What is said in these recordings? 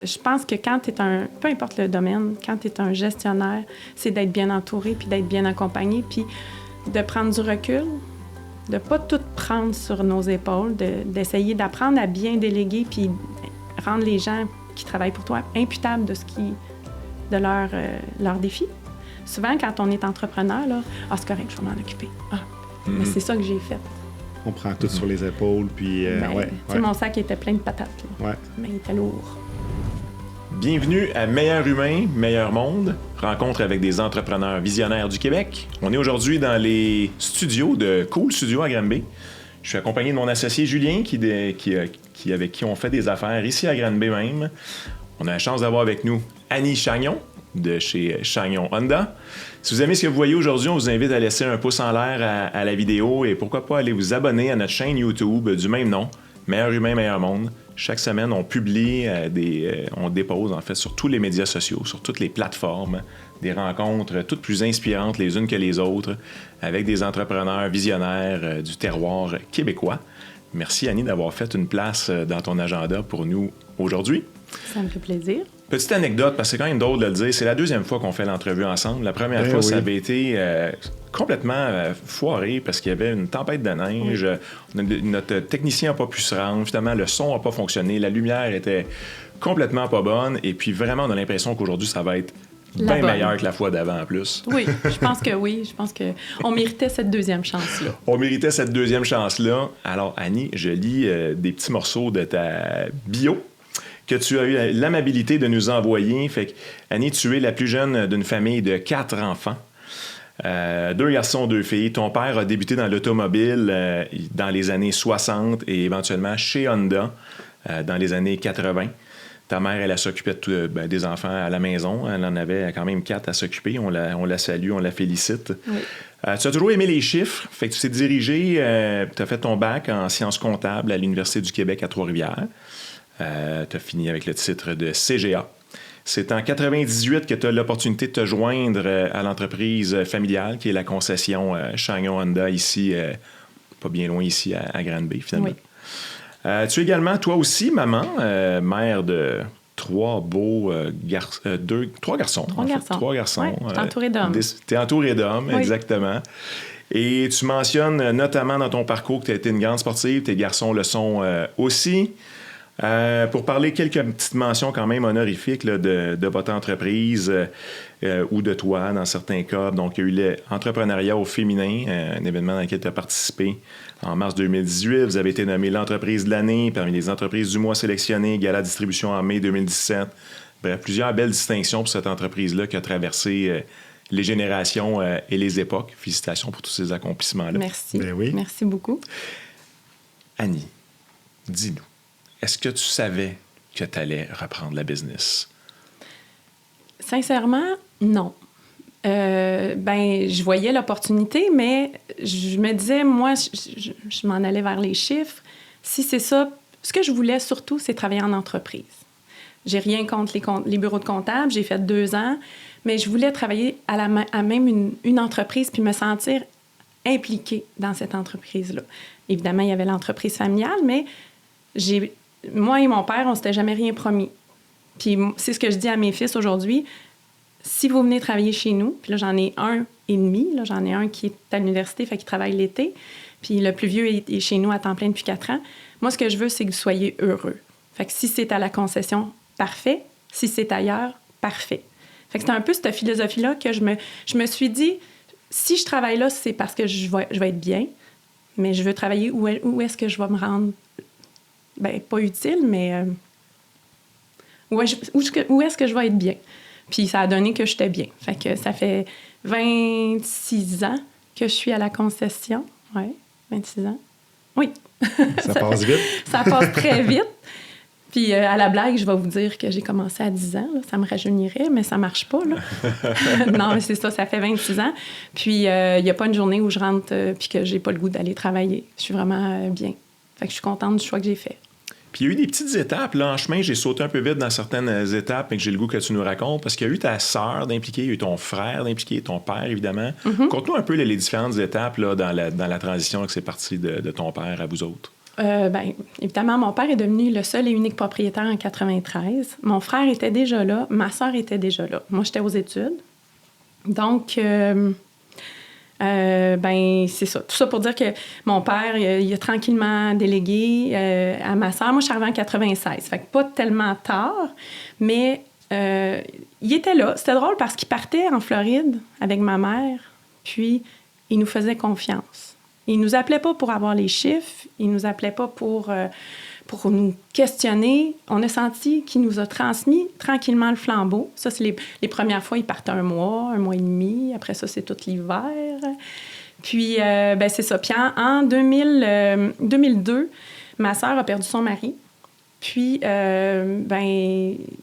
Je pense que quand tu es peu importe le domaine, quand tu es un gestionnaire, c'est d'être bien entouré, puis d'être bien accompagné, puis de prendre du recul, de pas tout prendre sur nos épaules, d'essayer d'apprendre à bien déléguer, puis rendre les gens qui travaillent pour toi imputables de leurs défis. Souvent, quand on est entrepreneur, là, « Ah, c'est correct, je vais m'en occuper. Ah, mais c'est ça que j'ai fait. » On prend tout sur les épaules, puis... Mon sac était plein de patates, là. Ouais. Mais il était lourd. Bienvenue à Meilleur humain, meilleur monde, rencontre avec des entrepreneurs visionnaires du Québec. On est aujourd'hui dans les studios de Cool Studio à Granby. Je suis accompagné de mon associé Julien avec qui on fait des affaires ici à Granby même. On a la chance d'avoir avec nous Annie Chagnon de chez Chagnon Honda. Si vous aimez ce que vous voyez aujourd'hui, on vous invite à laisser un pouce en l'air à la vidéo et pourquoi pas aller vous abonner à notre chaîne YouTube du même nom, Meilleur humain, meilleur monde. Chaque semaine, on publie, on dépose en fait sur tous les médias sociaux, sur toutes les plateformes, des rencontres toutes plus inspirantes les unes que les autres avec des entrepreneurs visionnaires du terroir québécois. Merci Annie d'avoir fait une place dans ton agenda pour nous aujourd'hui. Ça me fait plaisir. Petite anecdote, parce que c'est quand même drôle de le dire, c'est la deuxième fois qu'on fait l'entrevue ensemble. La première fois, ça avait été complètement foiré parce qu'il y avait une tempête de neige. Notre technicien n'a pas pu se rendre. Finalement, le son n'a pas fonctionné. La lumière était complètement pas bonne. Et puis vraiment, on a l'impression qu'aujourd'hui, ça va être bien meilleur que la fois d'avant en plus. Oui, je pense que oui. Je pense qu'on méritait cette deuxième chance-là. On méritait cette deuxième chance-là. Alors, Annie, je lis des petits morceaux de ta bio que tu as eu l'amabilité de nous envoyer. Fait que, Annie, tu es la plus jeune d'une famille de 4 enfants. 2 garçons, 2 filles. Ton père a débuté dans l'automobile dans les années 60 et éventuellement chez Honda dans les années 80. Ta mère, elle s'occupait des enfants à la maison. Elle en avait quand même 4 à s'occuper. On la salue, on la félicite. Oui. Tu as toujours aimé les chiffres. Fait que tu t'es dirigé, tu as fait ton bac en sciences comptables à l'Université du Québec à Trois-Rivières. Tu as fini avec le titre de CGA. C'est en 98 que tu as l'opportunité de te joindre à l'entreprise familiale qui est la concession Chagnon Honda ici, pas bien loin ici à Granby finalement. Oui. Tu es également, toi aussi, maman, mère de 3 beaux garçons. 3 garçons. 3 garçons. 3 garçons. Ouais, t'es entouré d'hommes. T'es entouré d'hommes, oui. Exactement. Et tu mentionnes notamment dans ton parcours que tu as été une grande sportive. Tes garçons le sont aussi. Pour parler quelques petites mentions quand même honorifiques là, de votre entreprise ou de toi dans certains cas. Donc, il y a eu l'entrepreneuriat au féminin, un événement dans lequel tu as participé en mars 2018. Vous avez été nommé l'entreprise de l'année parmi les entreprises du mois sélectionnées, Gala Distribution en mai 2017. Bref, plusieurs belles distinctions pour cette entreprise-là qui a traversé les générations et les époques. Félicitations pour tous ces accomplissements-là. Merci. Ben oui. Merci beaucoup. Annie, dis-nous. Est-ce que tu savais que tu allais reprendre la business? Sincèrement, non. Je voyais l'opportunité, mais je me disais, moi, je m'en allais vers les chiffres. Si c'est ça, ce que je voulais surtout, c'est travailler en entreprise. J'ai rien contre les bureaux de comptables, j'ai fait 2 ans, mais je voulais travailler à même une entreprise puis me sentir impliquée dans cette entreprise-là. Évidemment, il y avait l'entreprise familiale, mais moi et mon père, on ne s'était jamais rien promis. Puis c'est ce que je dis à mes fils aujourd'hui. Si vous venez travailler chez nous, puis là, j'en ai un et demi, là, j'en ai un qui est à l'université, fait qu'il travaille l'été, puis le plus vieux est chez nous à temps plein depuis 4 ans. Moi, ce que je veux, c'est que vous soyez heureux. Fait que si c'est à la concession, parfait. Si c'est ailleurs, parfait. Fait que c'est un peu cette philosophie-là que je me suis dit, si je travaille là, c'est parce que je vais être bien, mais je veux travailler où est-ce que je vais me rendre. Pas utile, mais où est-ce que je vais être bien? Puis ça a donné que j'étais bien. Fait que ça fait 26 ans que je suis à la concession. Oui, 26 ans. Oui. Ça passe vite. Ça passe très vite. Puis à la blague, je vais vous dire que j'ai commencé à 10 ans. Là. Ça me rajeunirait, mais ça marche pas. Là. Non, mais c'est ça, ça fait 26 ans. Puis il n'y a pas une journée où je rentre puis que j'ai pas le goût d'aller travailler. Je suis vraiment bien. Fait que je suis contente du choix que j'ai fait. Puis il y a eu des petites étapes. Là, en chemin, j'ai sauté un peu vite dans certaines étapes, mais que j'ai le goût que tu nous racontes, parce qu'il y a eu ta sœur d'impliquer, il y a eu ton frère d'impliquer, ton père, évidemment. Mm-hmm. Conte-nous un peu les différentes étapes là, dans la transition que c'est parti de ton père à vous autres. Évidemment, mon père est devenu le seul et unique propriétaire en 93. Mon frère était déjà là. Ma sœur était déjà là. Moi, j'étais aux études. Donc, c'est ça. Tout ça pour dire que mon père, il a tranquillement délégué à ma sœur. Moi, je suis arrivée en 96. Fait que pas tellement tard, mais il était là. C'était drôle parce qu'il partait en Floride avec ma mère, puis il nous faisait confiance. Il nous appelait pas pour avoir les chiffres, il nous appelait pas pour nous questionner. On a senti qu'il nous a transmis tranquillement le flambeau. Ça, c'est les premières fois, il partait 1 mois et demi. Après ça, c'est tout l'hiver. Puis, c'est ça. Puis en 2002, ma sœur a perdu son mari. Puis,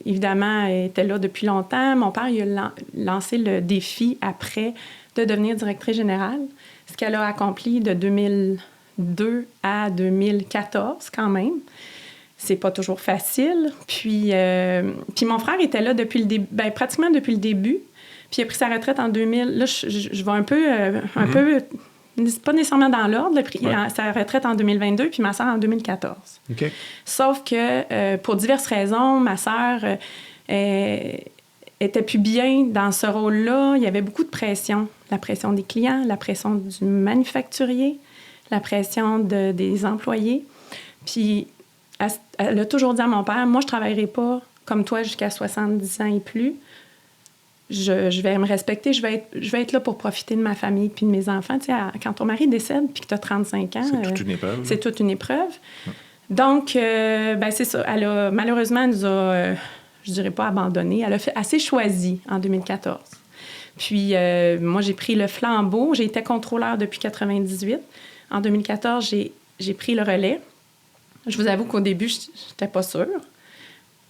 évidemment, elle était là depuis longtemps. Mon père, il a lancé le défi après de devenir directrice générale. Ce qu'elle a accompli de 2002 à 2014, quand même. C'est pas toujours facile. Puis mon frère était là depuis le début, pratiquement depuis le début. Puis il a pris sa retraite en 2000. Là, je vais un peu, pas nécessairement dans l'ordre. Il a pris sa retraite en 2022, puis ma sœur en 2014. OK. Sauf que, pour diverses raisons, ma sœur était plus bien dans ce rôle-là. Il y avait beaucoup de pression. La pression des clients, la pression du manufacturier, la pression des employés. Puis, elle a toujours dit à mon père, moi, je ne travaillerai pas comme toi jusqu'à 70 ans et plus. Je vais me respecter, je vais être là pour profiter de ma famille puis de mes enfants. Tu sais, quand ton mari décède puis que tu as 35 ans... C'est toute une épreuve. C'est toute une épreuve. Donc, c'est ça. Malheureusement, elle nous a... je dirais pas abandonné. Elle s'est choisie en 2014. Puis, moi, j'ai pris le flambeau. J'ai été contrôleur depuis 98. En 2014, j'ai pris le relais. Je vous avoue qu'au début, je n'étais pas sûre.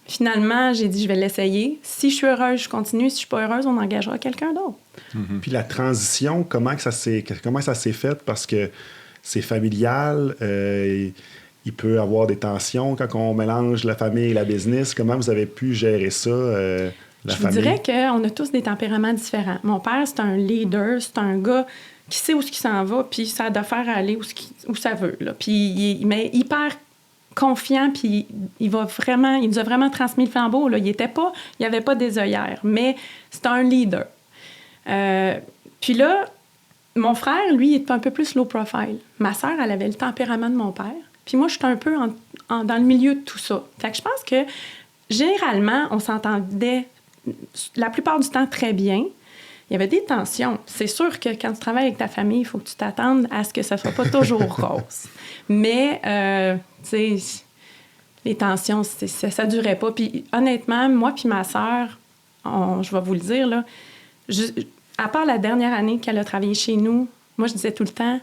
Finalement, j'ai dit, je vais l'essayer. Si je suis heureuse, je continue. Si je suis pas heureuse, on engagera quelqu'un d'autre. Mm-hmm. Puis la transition, comment ça s'est fait? Parce que c'est familial. Il peut y avoir des tensions quand on mélange la famille et la business. Comment vous avez pu gérer ça, la famille? Je vous dirais qu'on a tous des tempéraments différents. Mon père, c'est un leader, c'est un gars qui sait où il s'en va, puis ça doit faire aller où ça veut. Là. Puis il est hyper confiant, puis il nous a vraiment transmis le flambeau. Là. Il n'y avait pas des œillères, mais c'est un leader. Puis là, mon frère, lui, il est un peu plus low profile. Ma sœur, elle avait le tempérament de mon père. Puis moi, je suis un peu dans le milieu de tout ça. Fait que je pense que, généralement, on s'entendait la plupart du temps très bien. Il y avait des tensions. C'est sûr que quand tu travailles avec ta famille, il faut que tu t'attendes à ce que ça ne soit pas toujours rose. Mais, tu sais, les tensions, ça ne durait pas. Puis honnêtement, moi puis ma sœur, je vais vous le dire, là, à part la dernière année qu'elle a travaillé chez nous, moi, je disais tout le temps,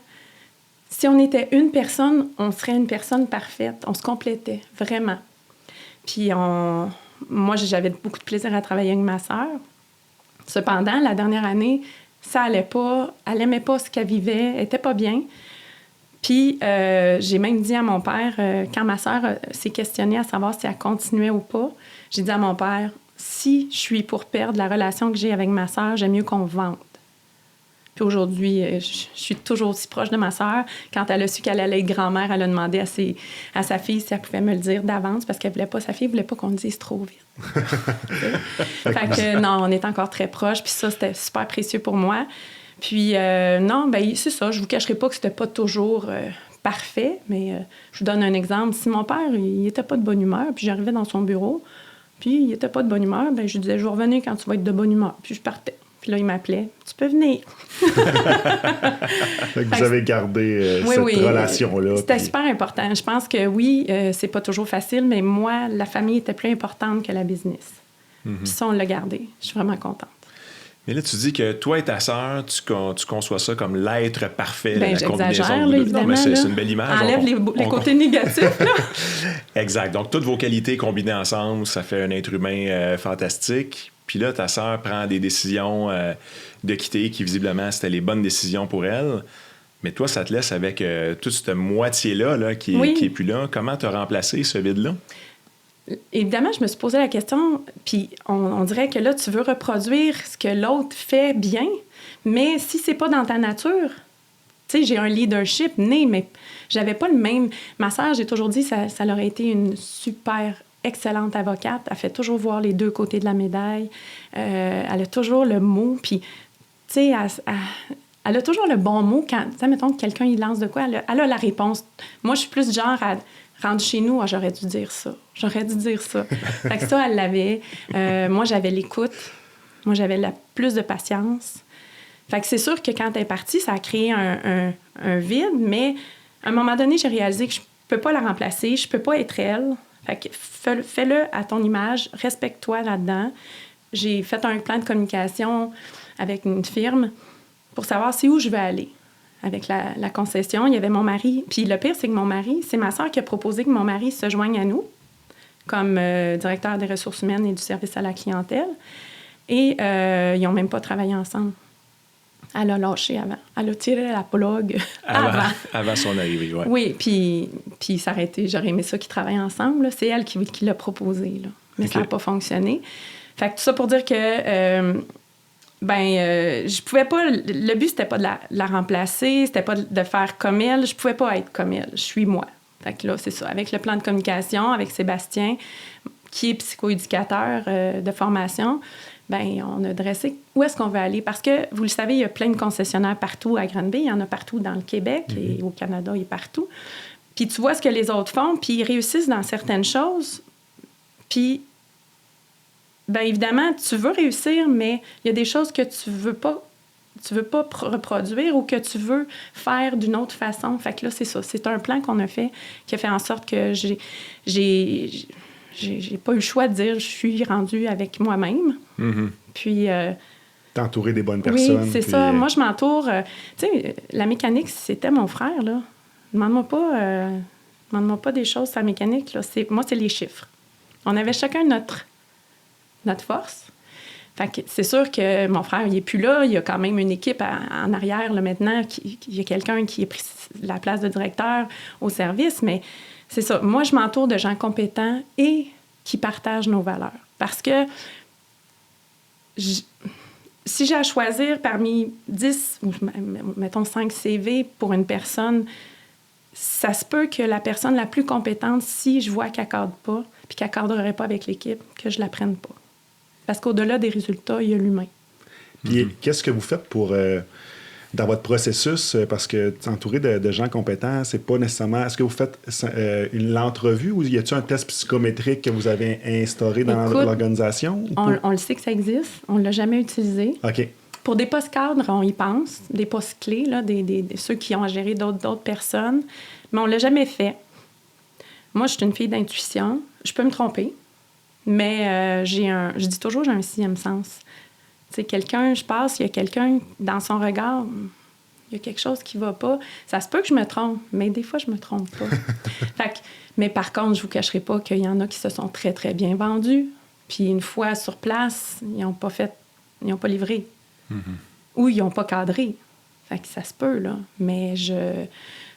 si on était une personne, on serait une personne parfaite. On se complétait, vraiment. Puis moi, j'avais beaucoup de plaisir à travailler avec ma sœur. Cependant, la dernière année, ça allait pas. Elle aimait pas ce qu'elle vivait. Elle était pas bien. Puis, j'ai même dit à mon père, quand ma sœur s'est questionnée à savoir si elle continuait ou pas, j'ai dit à mon père, si je suis pour perdre la relation que j'ai avec ma sœur, j'aime mieux qu'on vende. Puis aujourd'hui, je suis toujours aussi proche de ma sœur. Quand elle a su qu'elle allait être grand-mère, elle a demandé à sa fille si elle pouvait me le dire d'avance parce qu'elle voulait pas, sa fille voulait pas qu'on le dise trop vite. Fait que non, on est encore très proches. Puis ça, c'était super précieux pour moi. Puis non, c'est ça. Je vous cacherai pas que c'était pas toujours parfait, mais je vous donne un exemple. Si mon père, il était pas de bonne humeur, puis j'arrivais dans son bureau, puis il était pas de bonne humeur, je lui disais, je vais revenir quand tu vas être de bonne humeur. Puis je partais. Puis là, il m'appelait. Tu peux venir. Fait que vous avez gardé cette relation-là. C'était super important. Je pense que oui, c'est pas toujours facile, mais moi, la famille était plus importante que la business. Puis ça, on l'a gardé. Je suis vraiment contente. Mais là, tu dis que toi et ta sœur, tu conçois ça comme l'être parfait, la combinaison. Là, évidemment. Non, mais c'est une belle image. Enlève les côtés négatifs. Là. Exact. Donc, toutes vos qualités combinées ensemble, ça fait un être humain fantastique. Puis là, ta sœur prend des décisions de quitter, qui visiblement, c'était les bonnes décisions pour elle. Mais toi, ça te laisse avec toute cette moitié-là là, qui est plus là. Comment tu as remplacé ce vide-là? Évidemment, je me suis posé la question, puis on dirait que là, tu veux reproduire ce que l'autre fait bien, mais si c'est pas dans ta nature, Tu sais, j'ai un leadership né, mais j'avais pas le même... Ma sœur, j'ai toujours dit, ça aurait été une super excellente avocate. Elle fait toujours voir les deux côtés de la médaille. Elle a toujours le mot, puis, tu sais, elle a toujours le bon mot quand, tu sais, mettons que quelqu'un, il lance de quoi, elle a la réponse. Moi, je suis plus genre à rendre chez nous, j'aurais dû dire ça. J'aurais dû dire ça. Fait que ça, elle l'avait. Moi, j'avais l'écoute. Moi, j'avais plus de patience. Fait que c'est sûr que quand elle est partie, ça a créé un vide, mais à un moment donné, j'ai réalisé que je peux pas la remplacer, je peux pas être elle. Fait que fais-le à ton image, respecte-toi là-dedans. J'ai fait un plan de communication avec une firme pour savoir c'est où je veux aller. Avec la concession, il y avait mon mari. Puis le pire, c'est que mon mari, c'est ma sœur qui a proposé que mon mari se joigne à nous comme directeur des ressources humaines et du service à la clientèle. Et ils n'ont même pas travaillé ensemble. Elle a lâché avant. Elle a tiré la plug avant son arrivée, oui. Oui, puis ça aurait été... J'aurais aimé ça qu'ils travaillent ensemble. Là. C'est elle qui l'a proposé, là. Mais okay. Ça n'a pas fonctionné. Fait que tout ça pour dire que... je pouvais pas... Le but, c'était pas de la remplacer, c'était pas de faire comme elle. Je pouvais pas être comme elle. Je suis moi. Fait que là, c'est ça. Avec le plan de communication, avec Sébastien, qui est psychoéducateur de formation... on a dressé où est-ce qu'on veut aller. Parce que, vous le savez, il y a plein de concessionnaires partout à Granby. Il y en a partout dans le Québec et au Canada et partout. Puis tu vois ce que les autres font, puis ils réussissent dans certaines choses. Puis, évidemment, tu veux réussir, mais il y a des choses que tu veux pas reproduire ou que tu veux faire d'une autre façon. Fait que là, c'est ça. C'est un plan qu'on a fait qui a fait en sorte que j'ai pas eu le choix de dire je suis rendue avec moi-même. Mm-hmm. Puis... t'entourer des bonnes personnes. Oui, c'est ça. Moi, je m'entoure... tu sais, la mécanique, c'était mon frère, là. Demande-moi pas des choses sur la mécanique, là. Moi, c'est les chiffres. On avait chacun notre force. Fait que c'est sûr que mon frère, il est plus là. Il y a quand même une équipe en arrière, là, maintenant. Il y a quelqu'un qui a pris la place de directeur au service, mais... C'est ça. Moi, je m'entoure de gens compétents et qui partagent nos valeurs. Parce que si j'ai à choisir parmi 10 ou mettons 5 CV pour une personne, ça se peut que la personne la plus compétente, si je vois qu'elle ne cadre pas puis qu'elle ne cadrerait pas avec l'équipe, que je ne la prenne pas. Parce qu'au-delà des résultats, il y a l'humain. Puis qu'est-ce que vous faites pour... dans votre processus, parce que t'entourer de gens compétents, c'est pas nécessairement... Est-ce que vous faites l'entrevue ou y a-t-il un test psychométrique que vous avez instauré dans l'organisation? On le sait que ça existe. On ne l'a jamais utilisé. OK. Pour des postes cadres, on y pense. Des postes clés, là, ceux qui ont à gérer d'autres personnes. Mais on ne l'a jamais fait. Moi, je suis une fille d'intuition. Je peux me tromper. Mais je dis toujours, j'ai un sixième sens. Tu sais, quelqu'un, je passe, il y a quelqu'un dans son regard, il y a quelque chose qui va pas. Ça se peut que je me trompe, mais des fois, je me trompe pas. Mais par contre, je vous cacherai pas qu'il y en a qui se sont très, très bien vendus. Puis une fois sur place, ils n'ont pas livré. Mm-hmm. Ou ils n'ont pas cadré. Fait que ça se peut, là. Mais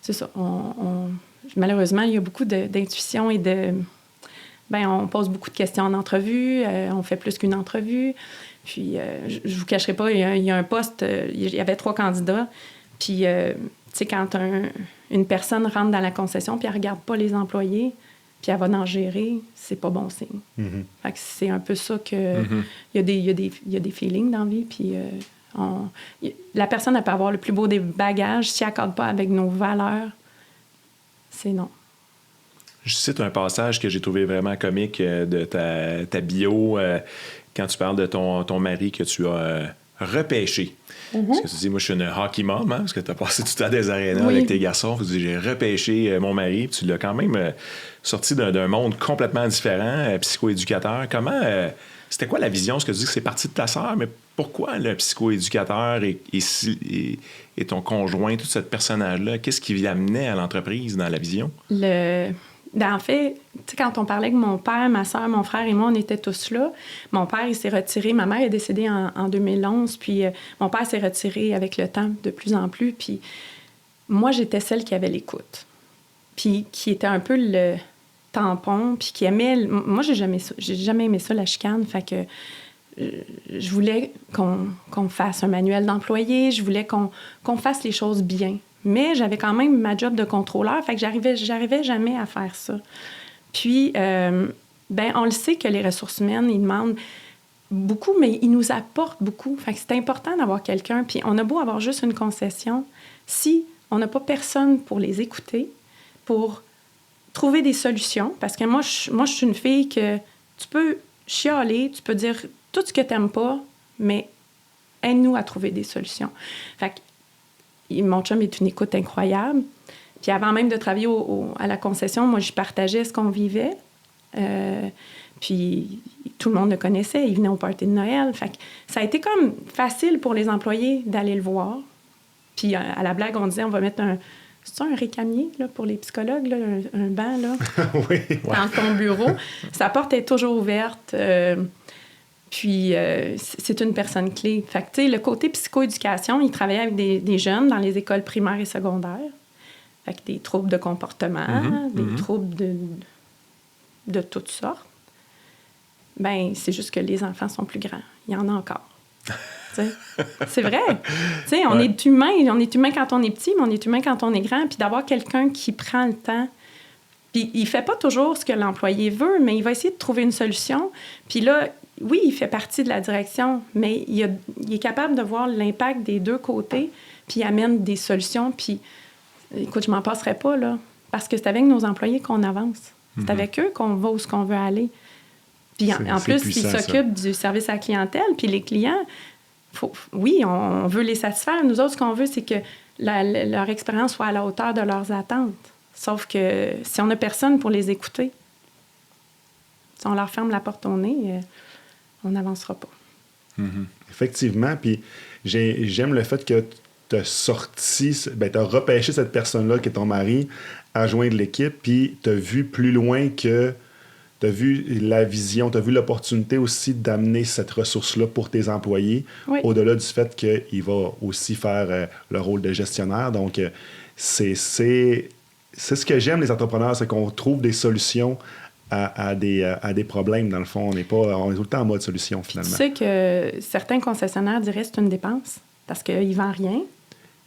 c'est ça. Malheureusement, il y a beaucoup d'intuition et de... on pose beaucoup de questions en entrevue. On fait plus qu'une entrevue. Puis, je vous cacherai pas, il y a un poste, il y avait 3 candidats. Puis, tu sais, quand une personne rentre dans la concession puis elle regarde pas les employés, puis elle va en gérer, c'est pas bon signe. Mm-hmm. Fait que c'est un peu ça que... Mm-hmm. Il y a des feelings dans la vie, puis la personne, elle peut avoir le plus beau des bagages. Si elle n'accorde pas avec nos valeurs, c'est non. Je cite un passage que j'ai trouvé vraiment comique de ta bio... quand tu parles de ton mari que tu as repêché. Mm-hmm. Parce que tu dis, moi, je suis une hockey mom, hein, parce que tu as passé tout le temps des arénas avec tes garçons. Tu dis, j'ai repêché mon mari, puis tu l'as quand même sorti d'un monde complètement différent, psychoéducateur. C'était quoi la vision? Est-ce que tu dis que c'est parti de ta sœur, mais pourquoi le psychoéducateur et ton conjoint, tout ce personnage-là, qu'est-ce qui l'amenait à l'entreprise dans la vision? En fait, tu sais, quand on parlait avec mon père, ma soeur, mon frère et moi, on était tous là. Mon père, il s'est retiré. Ma mère est décédée en 2011. Puis mon père s'est retiré avec le temps de plus en plus. Puis moi, j'étais celle qui avait l'écoute. Puis qui était un peu le tampon. Puis qui aimait... Moi, j'ai jamais aimé ça, la chicane. Fait que je voulais qu'on fasse un manuel d'employé. Je voulais qu'on fasse les choses bien. Mais j'avais quand même ma job de contrôleur, fait que j'arrivais jamais à faire ça. Puis, on le sait que les ressources humaines, ils demandent beaucoup, mais ils nous apportent beaucoup. Fait que c'est important d'avoir quelqu'un. Puis on a beau avoir juste une concession, si on n'a pas personne pour les écouter, pour trouver des solutions, parce que moi, je suis une fille que tu peux chialer, tu peux dire tout ce que tu n'aimes pas, mais aide-nous à trouver des solutions. Fait que mon chum est une écoute incroyable. Puis avant même de travailler à la concession, moi, je partageais ce qu'on vivait. Puis tout le monde le connaissait, il venait au party de Noël. Fait que ça a été comme facile pour les employés d'aller le voir. Puis à la blague, on disait, on va mettre c'est un récamier là, pour les psychologues, là, un banc là, oui. dans ton bureau. Sa porte est toujours ouverte. Puis c'est une personne clé. Fait que, tu sais, le côté psychoéducation, il travaillait avec des jeunes dans les écoles primaires et secondaires. Fait que des troubles de comportement, des troubles de toutes sortes. Ben c'est juste que les enfants sont plus grands. Il y en a encore. C'est vrai. T'sais, on est humain. On est humain quand on est petit, mais on est humain quand on est grand. Puis d'avoir quelqu'un qui prend le temps. Puis il fait pas toujours ce que l'employé veut, mais il va essayer de trouver une solution. Puis là, oui, il fait partie de la direction, mais il est capable de voir l'impact des deux côtés, puis il amène des solutions. Puis, écoute, je m'en passerai pas, là, parce que c'est avec nos employés qu'on avance. C'est avec eux qu'on va où ce qu'on veut aller. Puis en plus, ils s'occupent du service à la clientèle, puis les clients, oui, on veut les satisfaire. Nous autres, ce qu'on veut, c'est que leur expérience soit à la hauteur de leurs attentes. Sauf que si on n'a personne pour les écouter, si on leur ferme la porte au nez, on n'avancera pas. Effectivement, puis j'aime le fait que tu as sorti, tu as repêché cette personne-là qui est ton mari à joindre l'équipe, puis tu as vu plus loin que tu as vu la vision, tu as vu l'opportunité aussi d'amener cette ressource-là pour tes employés, au-delà du fait qu'il va aussi faire le rôle de gestionnaire. Donc, c'est ce que j'aime, les entrepreneurs, c'est qu'on trouve des solutions à des problèmes, dans le fond. On est tout le temps en mode solution, finalement. Tu sais que certains concessionnaires diraient que c'est une dépense parce qu'il ne vend rien,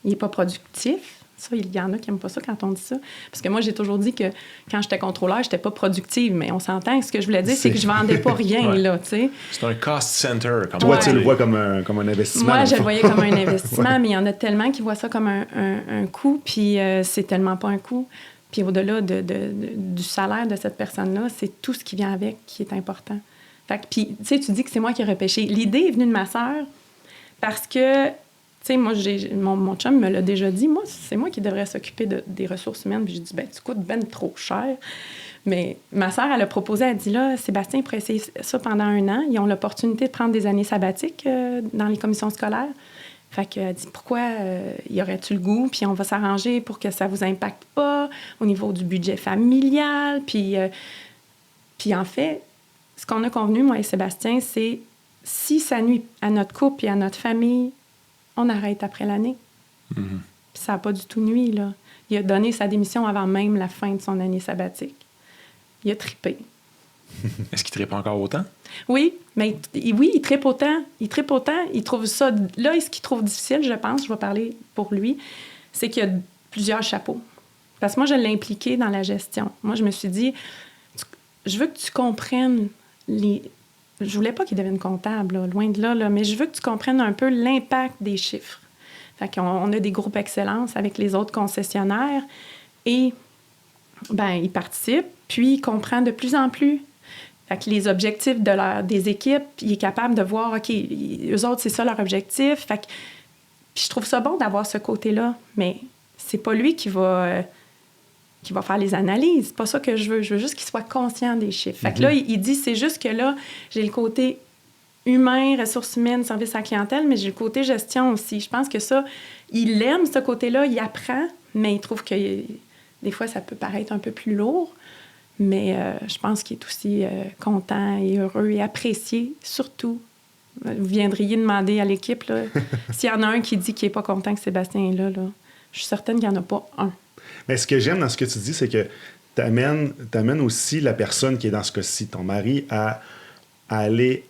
il n'est pas productif. Ça, il y en a qui n'aiment pas ça quand on dit ça. Parce que moi, j'ai toujours dit que quand j'étais contrôleur, je n'étais pas productive. Mais on s'entend. Ce que je voulais dire, c'est que je ne vendais pas rien, là, tu sais. C'est un cost center. Toi, tu le vois comme un investissement. Moi, je le voyais comme un investissement, mais il y en a tellement qui voient ça comme un coût, puis c'est tellement pas un coût. Puis au-delà du salaire de cette personne-là, c'est tout ce qui vient avec qui est important. Fait que, puis, tu sais, tu dis que c'est moi qui ai repêché. L'idée est venue de ma sœur parce que... Tu sais, moi, mon chum me l'a déjà dit. Moi, c'est moi qui devrais s'occuper des ressources humaines. Puis j'ai dit, tu coûtes trop cher. Mais ma sœur, elle a proposé, elle dit, là, Sébastien pourrait essayer ça pendant 1 an. Ils ont l'opportunité de prendre des années sabbatiques dans les commissions scolaires. Fait qu'elle dit, pourquoi y aurait-tu le goût? Puis on va s'arranger pour que ça vous impacte pas au niveau du budget familial. Puis en fait, ce qu'on a convenu, moi et Sébastien, c'est si ça nuit à notre couple et à notre famille, on arrête après l'année. Puis ça n'a pas du tout nuit, là. Il a donné sa démission avant même la fin de son année sabbatique. Il a trippé. Est-ce qu'il trippe encore autant? Oui, mais il trippe autant. Il trippe autant. Il trouve ça... Là, ce qu'il trouve difficile, je pense, je vais parler pour lui, c'est qu'il y a plusieurs chapeaux. Parce que moi, je l'ai impliqué dans la gestion. Moi, je me suis dit, je veux que tu comprennes les... Je voulais pas qu'il devienne comptable, là, loin de là, mais je veux que tu comprennes un peu l'impact des chiffres. Fait qu'on a des groupes excellence avec les autres concessionnaires et ils participent, puis ils comprennent de plus en plus. Fait que les objectifs des équipes, il est capable de voir, OK, eux autres, c'est ça leur objectif. Fait que, puis je trouve ça bon d'avoir ce côté-là, mais c'est pas lui qui va faire les analyses. C'est pas ça que je veux. Je veux juste qu'il soit conscient des chiffres. Fait que là, il dit, c'est juste que là, j'ai le côté humain, ressources humaines, service à la clientèle, mais j'ai le côté gestion aussi. Je pense que ça, il aime ce côté-là, il apprend, mais il trouve que des fois, ça peut paraître un peu plus lourd. Mais je pense qu'il est aussi content et heureux et apprécié, surtout. Vous viendriez demander à l'équipe, là, s'il y en a un qui dit qu'il n'est pas content que Sébastien est là, je suis certaine qu'il n'y en a pas un. Mais ce que j'aime dans ce que tu dis, c'est que tu amènes aussi la personne qui est dans ce cas-ci, ton mari, à aller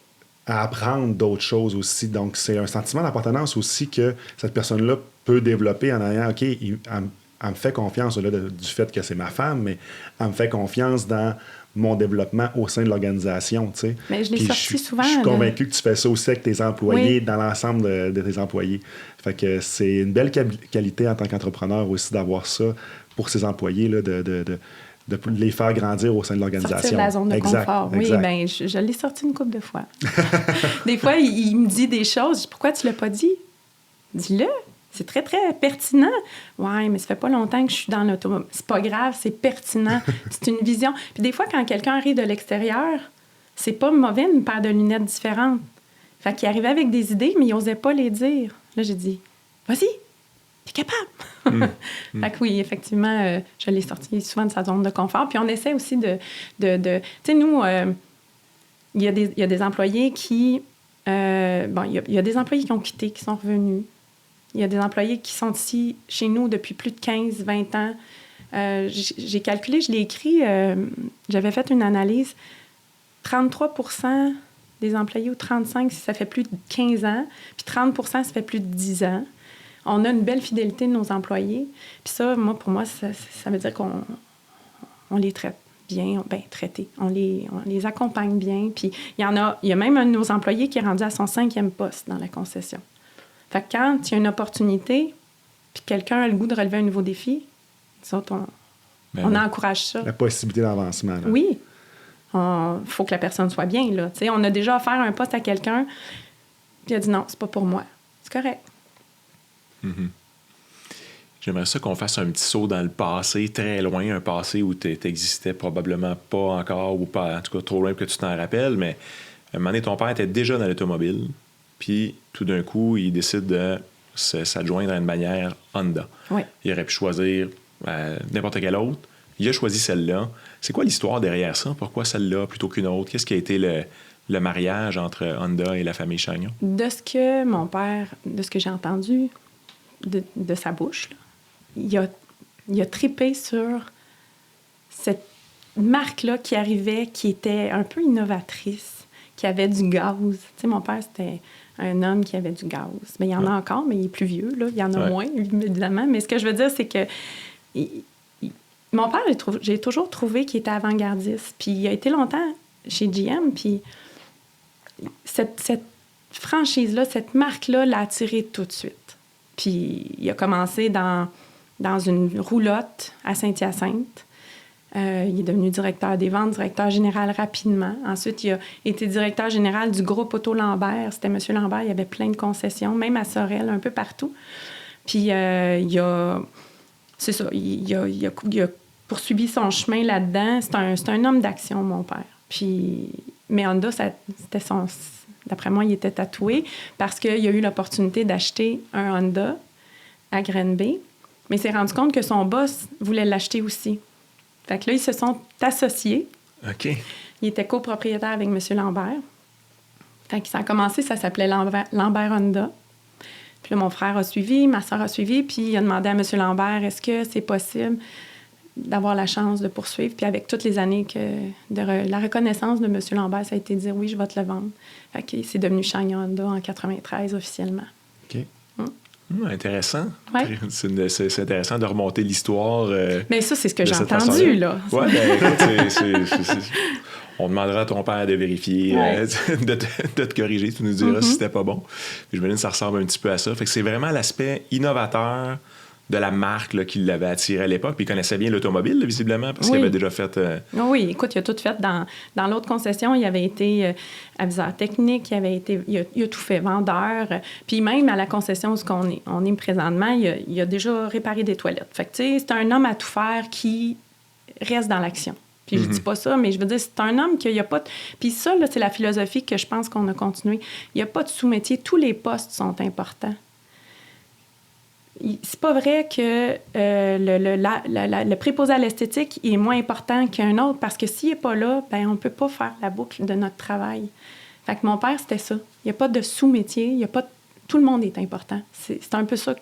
à apprendre d'autres choses aussi. Donc, c'est un sentiment d'appartenance aussi que cette personne-là peut développer en ayant, OK, elle me fait confiance, au-delà du fait que c'est ma femme, mais elle me fait confiance dans mon développement au sein de l'organisation, tu sais. Mais je l'ai sorti souvent. Je suis convaincu que tu fais ça aussi avec tes employés, Oui. dans l'ensemble de tes employés. Fait que c'est une belle qualité en tant qu'entrepreneur aussi d'avoir ça pour ses employés, là, de les faire grandir au sein de l'organisation. Sortir de la zone de confort. Oui, bien, je l'ai sorti une couple de fois. Des fois, il me dit des choses. Pourquoi tu l'as pas dit? Dis-le. C'est très, très pertinent. Oui, mais ça fait pas longtemps que je suis dans l'automobile. C'est pas grave, c'est pertinent. C'est une vision. Puis des fois, quand quelqu'un arrive de l'extérieur, c'est pas mauvais une paire de lunettes différentes. Fait qu'il arrivait avec des idées, mais il osait pas les dire. Là, j'ai dit, vas-y, t'es capable. Fait que oui, effectivement, je l'ai sorti souvent de sa zone de confort. Puis on essaie aussi de tu sais, nous, il y a des employés qui... il y a des employés qui ont quitté, qui sont revenus. Il y a des employés qui sont ici, chez nous, depuis plus de 15, 20 ans. J'ai calculé, je l'ai écrit, j'avais fait une analyse. 33% des employés, ou 35% si ça fait plus de 15 ans, puis 30% ça fait plus de 10 ans. On a une belle fidélité de nos employés. Puis ça, pour moi, ça veut dire qu'on les traite bien, bien traités. On les accompagne bien. Puis il y a même un de nos employés qui est rendu à son 5e poste dans la concession. Fait que quand il y a une opportunité, puis quelqu'un a le goût de relever un nouveau défi, on encourage ça. La possibilité d'avancement. Là. Oui. Il faut que la personne soit bien, là. T'sais, on a déjà offert un poste à quelqu'un, puis il a dit non, c'est pas pour moi. C'est correct. Mm-hmm. J'aimerais ça qu'on fasse un petit saut dans le passé, très loin, un passé où tu n'existais probablement pas encore, ou pas, en tout cas trop loin que tu t'en rappelles, mais à un moment donné, ton père était déjà dans l'automobile. Puis, tout d'un coup, il décide de s'adjoindre à une bannière Honda. Oui. Il aurait pu choisir n'importe quelle autre. Il a choisi celle-là. C'est quoi l'histoire derrière ça? Pourquoi celle-là plutôt qu'une autre? Qu'est-ce qui a été le mariage entre Honda et la famille Chagnon? De ce que mon père, de ce que j'ai entendu de sa bouche, là, il a trippé sur cette marque-là qui arrivait, qui était un peu innovatrice, qui avait du gaz. Tu sais, mon père, c'était un homme qui avait du gaz. Mais il y en a encore, mais il est plus vieux, là. Il y en a moins, évidemment. Mais ce que je veux dire, c'est que mon père, j'ai toujours trouvé qu'il était avant-gardiste. Puis il a été longtemps chez GM, puis cette franchise-là, cette marque-là l'a attiré tout de suite. Puis il a commencé dans une roulotte à Saint-Hyacinthe. Il est devenu directeur des ventes, directeur général rapidement. Ensuite, il a été directeur général du groupe Auto Lambert. C'était M. Lambert, il y avait plein de concessions, même à Sorel, un peu partout. Puis il a poursuivi son chemin là-dedans. C'est un homme d'action, mon père. Mais Honda, d'après moi, il était tatoué parce qu'il a eu l'opportunité d'acheter un Honda à Granby. Mais il s'est rendu compte que son boss voulait l'acheter aussi. Fait que là, ils se sont associés. OK. Il était copropriétaire avec M. Lambert. Fait que ça a commencé, ça s'appelait Lambert Honda. Puis là, mon frère a suivi, ma soeur a suivi, puis il a demandé à M. Lambert, est-ce que c'est possible d'avoir la chance de poursuivre? Puis avec toutes les années la reconnaissance de M. Lambert, ça a été de dire, oui, je vais te le vendre. Fait que c'est devenu Chagnon Honda en 93 officiellement. OK. Intéressant. Ouais. C'est intéressant de remonter l'histoire. Mais ça, c'est ce que j'ai entendu, là. Oui, bien, écoute, on demandera à ton père de vérifier, de te corriger, tu nous diras si c'était pas bon. Puis j'imagine que ça ressemble un petit peu à ça. Fait que c'est vraiment l'aspect innovateur de la marque là, qui l'avait attiré à l'époque. Puis il connaissait bien l'automobile, là, visiblement, parce qu'il avait déjà fait... Oui, écoute, il a tout fait. Dans l'autre concession, il avait été aviseur technique, il a tout fait, vendeur. Puis même à la concession où on est présentement, il a déjà réparé des toilettes. Fait que, tu sais, c'est un homme à tout faire qui reste dans l'action. Puis je dis pas ça, mais je veux dire, c'est un homme qui a pas... Puis ça, là, c'est la philosophie que je pense qu'on a continué. Il n'y a pas de sous-métier. Tous les postes sont importants. C'est pas vrai que le préposé à l'esthétique est moins important qu'un autre, parce que s'il n'est pas là, ben on peut pas faire la boucle de notre travail. Fait que mon père, c'était ça. Il n'y a pas de sous-métier, tout le monde est important. C'est un peu ça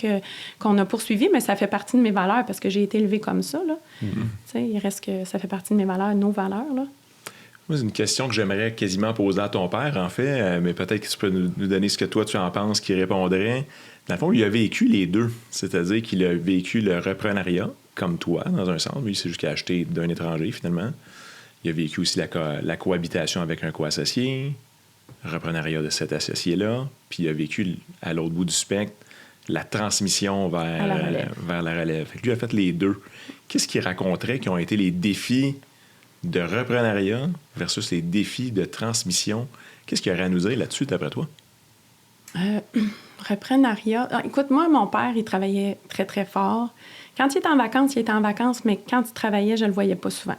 qu'on a poursuivi, mais ça fait partie de mes valeurs, parce que j'ai été élevée comme ça, là. Tu sais, il reste que ça fait partie de mes valeurs, nos valeurs, là. Moi, c'est une question que j'aimerais quasiment poser à ton père, en fait, mais peut-être que tu peux nous donner ce que toi tu en penses qui répondrait. Dans le fond, il a vécu les deux, c'est-à-dire qu'il a vécu le reprenariat, comme toi, dans un sens. Lui, c'est juste qu'il a acheté d'un étranger, finalement. Il a vécu aussi la cohabitation avec un co-associé, le reprenariat de cet associé-là, puis il a vécu, à l'autre bout du spectre, la transmission vers la relève. Fait que lui a fait les deux. Qu'est-ce qu'il raconterait qui ont été les défis de reprenariat versus les défis de transmission? Qu'est-ce qu'il y aurait à nous dire là-dessus, d'après toi? Reprenariat. Écoute, moi, mon père, il travaillait très, très fort. Quand il était en vacances, il était en vacances, mais quand il travaillait, je le voyais pas souvent.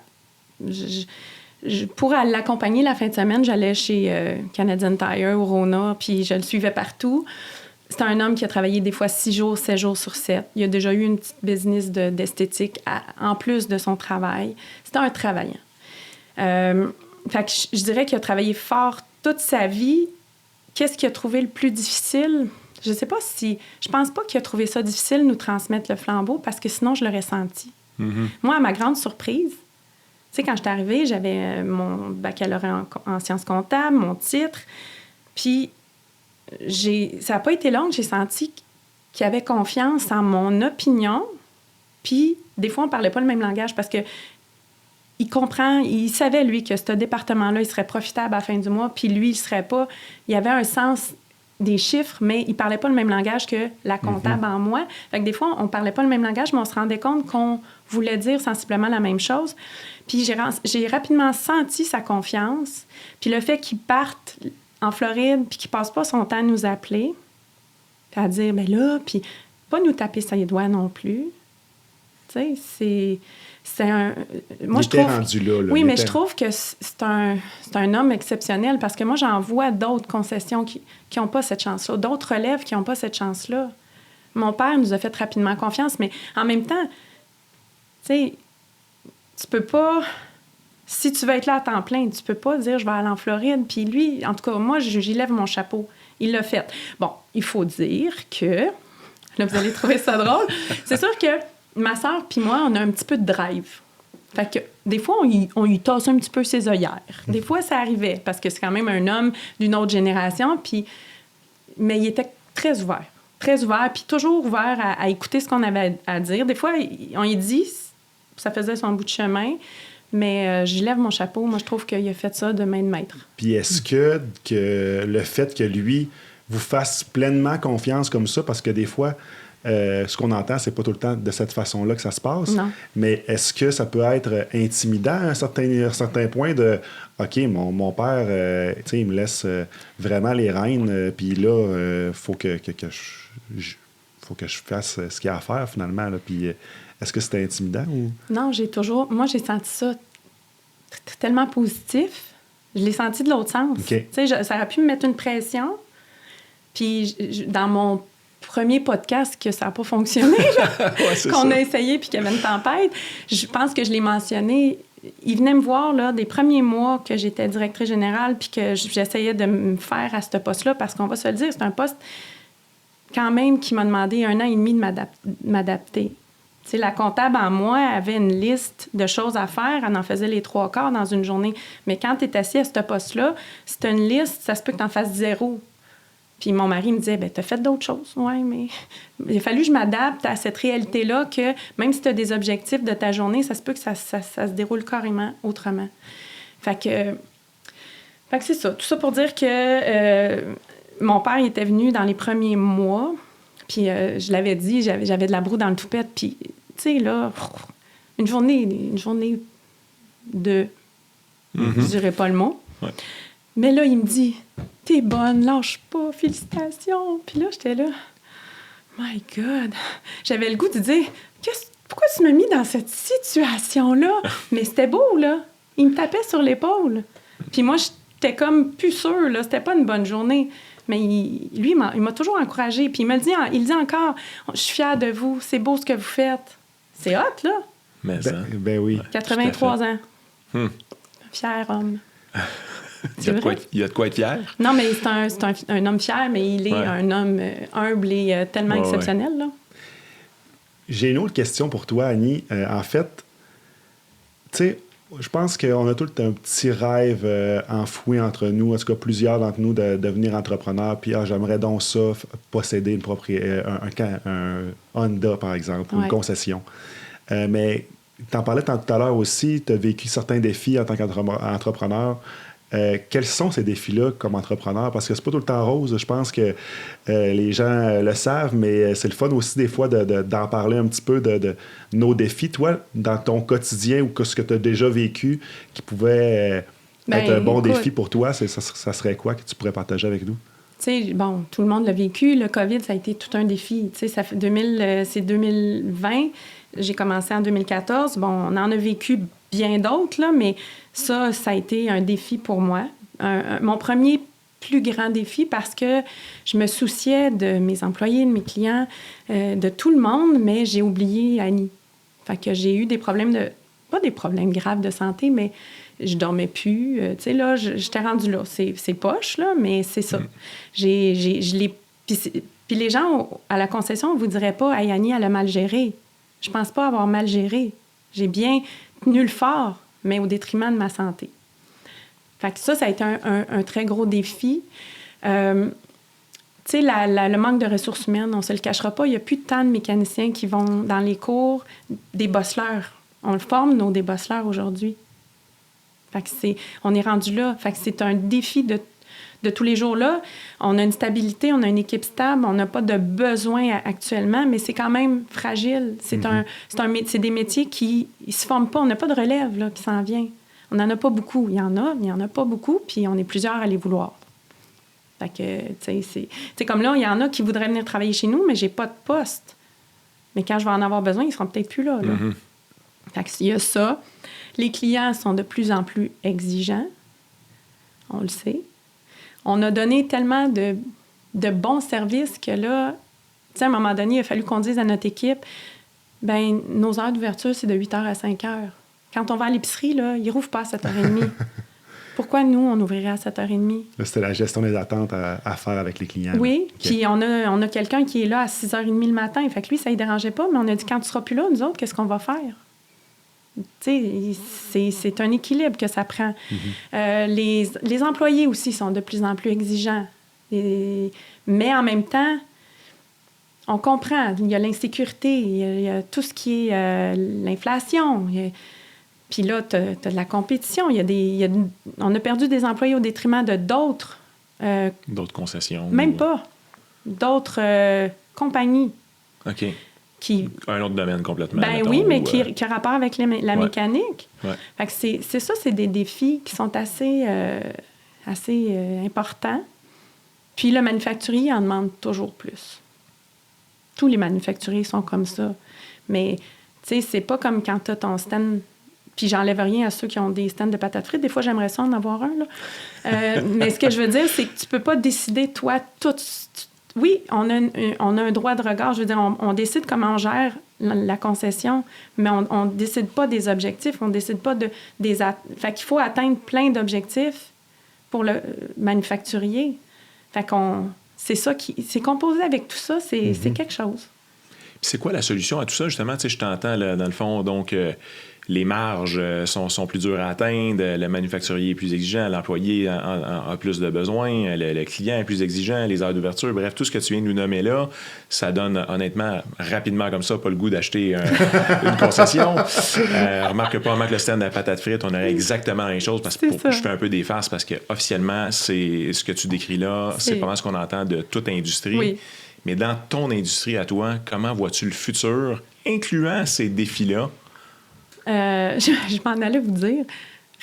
Pour l'accompagner la fin de semaine, j'allais chez Canadian Tire ou Rona, puis je le suivais partout. C'est un homme qui a travaillé des fois 6 jours, 7 jours sur 7. Il a déjà eu une petite business d'esthétique en plus de son travail. C'était un travaillant. Fait que je dirais qu'il a travaillé fort toute sa vie. Qu'est-ce qu'il a trouvé le plus difficile? Je sais pas si... Je pense pas qu'il a trouvé ça difficile, nous transmettre le flambeau, parce que sinon, je l'aurais senti. Mm-hmm. Moi, à ma grande surprise, tu sais, quand je suis arrivée, j'avais mon baccalauréat en sciences comptables, mon titre, puis ça n'a pas été long, j'ai senti qu'il avait confiance en mon opinion, puis des fois, on ne parlait pas le même langage, parce que il comprend, il savait, lui, que ce département-là, il serait profitable à la fin du mois, puis lui, il serait pas... Il avait un sens des chiffres, mais il parlait pas le même langage que la comptable en moi. Fait que des fois, on parlait pas le même langage, mais on se rendait compte qu'on voulait dire sensiblement la même chose. Puis j'ai rapidement senti sa confiance, puis le fait qu'il parte en Floride, puis qu'il passe pas son temps à nous appeler, puis à dire, mais là, puis pas nous taper sur les doigts non plus. Tu sais, c'est un... Moi, je trouve... rendu là, oui, mais je trouve que c'est un homme exceptionnel parce que moi, j'en vois d'autres concessions qui n'ont pas cette chance-là, d'autres relèves qui n'ont pas cette chance-là. Mon père nous a fait rapidement confiance, mais en même temps, tu sais, tu peux pas... Si tu veux être là à temps plein, tu peux pas dire « je vais aller en Floride ». Puis lui, en tout cas, moi, j'y lève mon chapeau. Il l'a fait. Bon, il faut dire que... Là, vous allez trouver ça drôle. C'est sûr que ma sœur puis moi, on a un petit peu de drive. Fait que des fois, on y tasse un petit peu ses œillères. Des fois, ça arrivait, parce que c'est quand même un homme d'une autre génération, mais il était très ouvert, puis toujours ouvert à écouter ce qu'on avait à dire. Des fois, on y dit, ça faisait son bout de chemin, mais j'y lève mon chapeau. Moi, je trouve qu'il a fait ça de main de maître. Puis est-ce que le fait que lui vous fasse pleinement confiance comme ça, parce que des fois... ce qu'on entend, c'est pas tout le temps de cette façon-là que ça se passe. Non. Mais est-ce que ça peut être intimidant à un certain point de « OK, mon père, tu sais, il me laisse vraiment les rênes, puis là, faut que je fasse ce qu'il y a à faire, finalement. » Puis est-ce que c'est intimidant ou... Non, moi, j'ai senti ça tellement positif. Je l'ai senti de l'autre sens. Okay. Tu sais, ça aurait pu me mettre une pression. Puis dans mon premier podcast que ça n'a pas fonctionné, qu'on a essayé puis qu'il y avait une tempête, je pense que je l'ai mentionné. Il venait me voir là, des premiers mois que j'étais directrice générale puis que j'essayais de me faire à ce poste-là, parce qu'on va se le dire, c'est un poste quand même qui m'a demandé 1 an et demi de m'adapter. Tu sais, la comptable en moi avait une liste de choses à faire, elle en faisait les 3/4 dans une journée. Mais quand tu es assis à ce poste-là, si tu as une liste, ça se peut que tu en fasses 0. Puis mon mari me disait, ben t'as fait d'autres choses. Oui, mais il a fallu que je m'adapte à cette réalité-là que même si tu as des objectifs de ta journée, ça se peut que ça se déroule carrément autrement. Fait que c'est ça. Tout ça pour dire que mon père, il était venu dans les premiers mois. Puis je l'avais dit, j'avais de la broue dans le toupette. Puis, tu sais, là, une journée de... Je dirais pas le mot. Ouais. Mais là, il me dit... T'es bonne, lâche pas, félicitations. Puis là, j'étais là, my God. J'avais le goût de dire, pourquoi tu m'as mis dans cette situation-là? Mais c'était beau, là. Il me tapait sur l'épaule. Puis moi, j'étais comme plus sûre, là. C'était pas une bonne journée. Mais lui, il m'a toujours encouragée. Puis il dit encore, je suis fière de vous, c'est beau ce que vous faites. C'est hot, là. Mais ben oui. 83 ans. Fier homme. Il y a de quoi être fier. Non, mais c'est un homme fier, mais il est un homme humble et tellement exceptionnel. Là. J'ai une autre question pour toi, Annie. En fait, tu sais, Je pense qu'on a tout un petit rêve enfoui entre nous, en tout cas plusieurs d'entre nous, de devenir entrepreneur. Puis j'aimerais donc ça, posséder une un Honda, par exemple, ou une concession. Mais tu en parlais tout à l'heure aussi, tu as vécu certains défis en tant qu'entrepreneur. Quels sont ces défis-là comme entrepreneur? Parce que c'est pas tout le temps rose. Je pense que les gens le savent, mais c'est le fun aussi des fois d'en parler un petit peu de nos défis. Toi, dans ton quotidien ou ce que tu as déjà vécu qui pouvait être un bon défi pour toi, ça serait quoi que tu pourrais partager avec nous? Tu sais, bon, tout le monde l'a vécu. Le COVID, ça a été tout un défi. Tu sais, ça fait c'est 2020. J'ai commencé en 2014. Bon, on en a vécu bien d'autres, là, mais ça a été un défi pour moi. Mon premier plus grand défi parce que je me souciais de mes employés, de mes clients, de tout le monde, mais j'ai oublié Annie. Fait que j'ai eu des problèmes pas des problèmes graves de santé, mais je dormais plus. Tu sais, là, j'étais rendue là. C'est poche, là, mais c'est ça. Puis les gens à la concession ne vous diraient pas « Hey, Annie, elle a mal géré ». Je pense pas avoir mal géré. J'ai bien tenu le fort, mais au détriment de ma santé. Fait que ça a été un très gros défi. Tu sais, le manque de ressources humaines, on ne se le cachera pas. Il n'y a plus tant de mécaniciens qui vont dans les cours des bosseleurs. On le forme, nos débosseleurs, aujourd'hui. Fait que on est rendu là. Fait que c'est un défi de tous les jours. Là, on a une stabilité, on a une équipe stable, on n'a pas de besoin actuellement, mais c'est quand même fragile. C'est des métiers qui ne se forment pas. On n'a pas de relève là, qui s'en vient. On n'en a pas beaucoup. Il y en a, mais il n'y en a pas beaucoup, puis on est plusieurs à les vouloir. Fait que, tu sais, c'est comme là, il y en a qui voudraient venir travailler chez nous, mais j'ai pas de poste. Mais quand je vais en avoir besoin, ils seront peut-être plus là. Mm-hmm. Fait qu'il y a ça. Les clients sont de plus en plus exigeants. On le sait. On a donné tellement de bons services que là, tu sais, à un moment donné, il a fallu qu'on dise à notre équipe, ben nos heures d'ouverture, c'est de 8h à 5h. Quand on va à l'épicerie, là, ils ne rouvrent pas à 7h30. Pourquoi nous, on ouvrirait à 7h30? Là, c'était la gestion des attentes à faire avec les clients. Oui, puis on a quelqu'un qui est là à 6h30 le matin. Fait que lui, ça ne le dérangeait pas, mais on a dit, quand tu ne seras plus là, nous autres, qu'est-ce qu'on va faire? Tu sais, c'est un équilibre que ça prend. Mm-hmm. Les employés aussi sont de plus en plus exigeants. Mais en même temps, on comprend. Il y a l'insécurité, il y a tout ce qui est l'inflation. Puis là, tu as de la compétition. On a perdu des employés au détriment de d'autres. D'autres concessions. Même pas. D'autres compagnies. OK. Un autre domaine complètement. Ben oui, mais qui a rapport avec la mécanique. Ouais. Fait que c'est ça, c'est des défis qui sont assez importants. Puis le manufacturier en demande toujours plus. Tous les manufacturiers sont comme ça. Mais, tu sais, c'est pas comme quand tu as ton stand... Puis j'enlève rien à ceux qui ont des stands de patates frites. Des fois, j'aimerais ça en avoir un, là. Mais ce que je veux dire, c'est que tu peux pas décider, toi, tout... Oui, on a un droit de regard. Je veux dire, on décide comment on gère la concession, mais on ne décide pas des objectifs, on ne décide pas Fait qu'il faut atteindre plein d'objectifs pour le manufacturier. Fait c'est ça c'est composé avec tout ça, c'est quelque chose. Puis c'est quoi la solution à tout ça, justement? Tu sais, je t'entends, là, dans le fond, donc... les marges sont plus dures à atteindre, le manufacturier est plus exigeant, l'employé a plus de besoins, le client est plus exigeant, les heures d'ouverture, bref, tout ce que tu viens de nous nommer là, ça donne honnêtement, rapidement comme ça, pas le goût d'acheter une concession. Remarque pas vraiment que le stand à patates frites, on aurait exactement la même chose, parce que je fais un peu des farces, parce que officiellement, c'est ce que tu décris là, c'est pas mal ce qu'on entend de toute industrie. Oui. Mais dans ton industrie à toi, comment vois-tu le futur, incluant ces défis-là? Je m'en allais vous dire,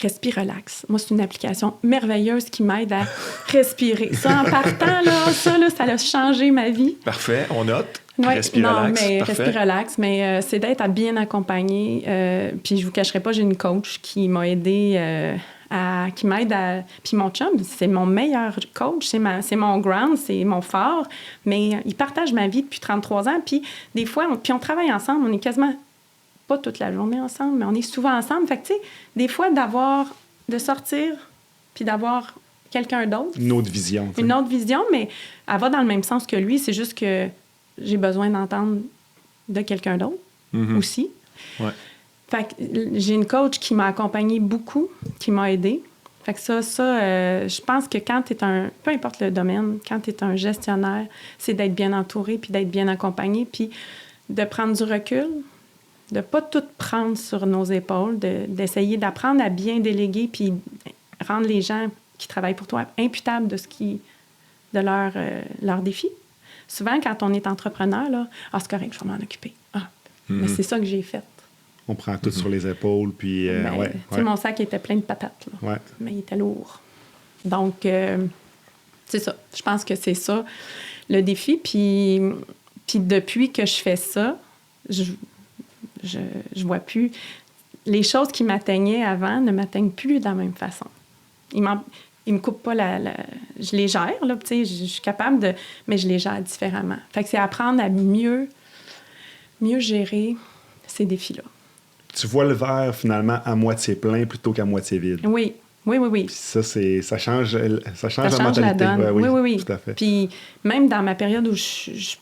Respire Relax. Moi, c'est une application merveilleuse qui m'aide à respirer. Ça, en partant, ça a changé ma vie. Parfait, on note. Ouais, Respire Relax. Mais parfait. Respire Relax, mais c'est d'être bien accompagné. Puis je vous cacherai pas, j'ai une coach qui m'a aidée qui m'aide à... Puis mon chum, c'est mon meilleur coach, c'est mon ground, c'est mon phare, mais il partage ma vie depuis 33 ans, puis des fois, on travaille ensemble, on est quasiment... pas toute la journée ensemble, mais on est souvent ensemble. Fait que, tu sais, des fois, de sortir puis d'avoir quelqu'un d'autre. Une autre vision. Une autre vision, mais elle va dans le même sens que lui. C'est juste que j'ai besoin d'entendre de quelqu'un d'autre aussi. Ouais. Fait que j'ai une coach qui m'a accompagnée beaucoup, qui m'a aidée. Fait que je pense que quand tu es peu importe le domaine, quand tu es un gestionnaire, c'est d'être bien entouré, puis d'être bien accompagné, puis de prendre du recul, de pas tout prendre sur nos épaules, d'essayer d'apprendre à bien déléguer, puis rendre les gens qui travaillent pour toi imputables de leurs défis. Souvent, quand on est entrepreneur, là, c'est correct, je vais m'en occuper. Mais c'est ça que j'ai fait. On prend tout sur les épaules, puis... Mon sac était plein de patates, là. Ouais. Mais il était lourd. Donc, c'est ça. Je pense que c'est ça, le défi. Puis depuis que je fais ça, je vois plus... Les choses qui m'atteignaient avant ne m'atteignent plus de la même façon. Ils me coupent pas je les gère, là, tu sais, je suis capable de... Mais je les gère différemment. Fait que c'est apprendre à mieux gérer ces défis-là. Tu vois le verre, finalement, à moitié plein plutôt qu'à moitié vide. Oui. Puis ça, ça change la mentalité. La donne. Oui. Tout à fait. Puis même dans ma période où je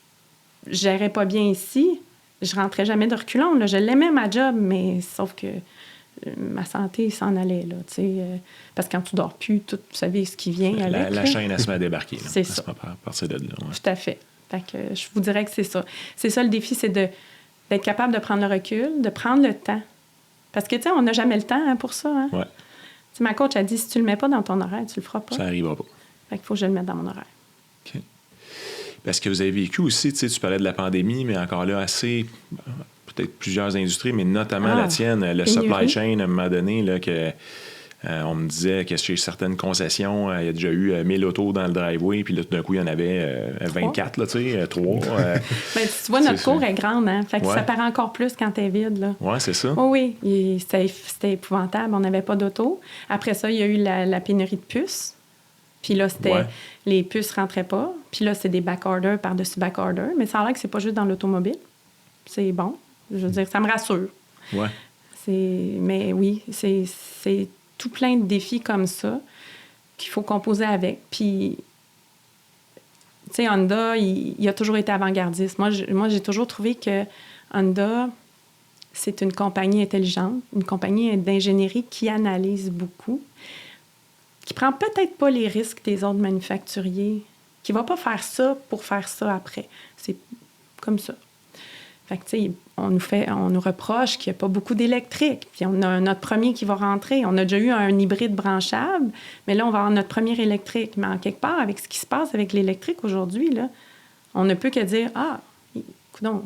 gérais pas bien ici, je rentrais jamais de reculons. Là. Je l'aimais, ma job, mais sauf que ma santé s'en allait, là, tu sais. Parce que quand tu dors plus, vous savez ce qui vient avec. La chaîne, elle se met à débarquer. Là. C'est ça. À partir de là. Ouais. Tout à fait. Fait que je vous dirais que c'est ça. C'est ça, le défi, c'est d'être capable de prendre le recul, de prendre le temps. Parce que, tu sais, on n'a jamais le temps pour ça. Hein? Ouais. T'sais, ma coach a dit, si tu le mets pas dans ton horaire, tu le feras pas. Ça n'arrivera pas. Fait qu'il faut que je le mette dans mon horaire. OK. Parce que vous avez vécu aussi, tu sais, tu parlais de la pandémie, mais encore là, peut-être plusieurs industries, mais notamment la tienne, le supply chain, à un moment donné, là, que... on me disait que chez certaines concessions, il y a déjà eu 1000 autos dans le driveway, puis là, tout d'un coup, il y en avait 24, là, tu sais, 3. Tu vois, notre cour est grande, hein? Fait que ça paraît encore plus quand t'es vide, là. Oui, c'est ça. Oui. C'était épouvantable. On n'avait pas d'auto. Après ça, il y a eu la pénurie de puces. Puis là, les puces rentraient pas. Puis là, c'est des back-orders par-dessus back-orders. Mais ça a l'air que c'est pas juste dans l'automobile. C'est bon. Je veux dire, ça me rassure. Ouais. Mais oui, c'est tout plein de défis comme ça qu'il faut composer avec. Puis, tu sais, Honda, il a toujours été avant-gardiste. Moi, j'ai toujours trouvé que Honda, c'est une compagnie intelligente, une compagnie d'ingénierie qui analyse beaucoup, qui prend peut-être pas les risques des autres manufacturiers, qui va pas faire ça pour faire ça après. C'est comme ça. Fait que, tu sais, on nous reproche qu'il n'y a pas beaucoup d'électrique. Puis on a notre premier qui va rentrer. On a déjà eu un hybride branchable, mais là, on va avoir notre premier électrique. Mais en quelque part, avec ce qui se passe avec l'électrique aujourd'hui, là, on ne peut que dire, coudonc,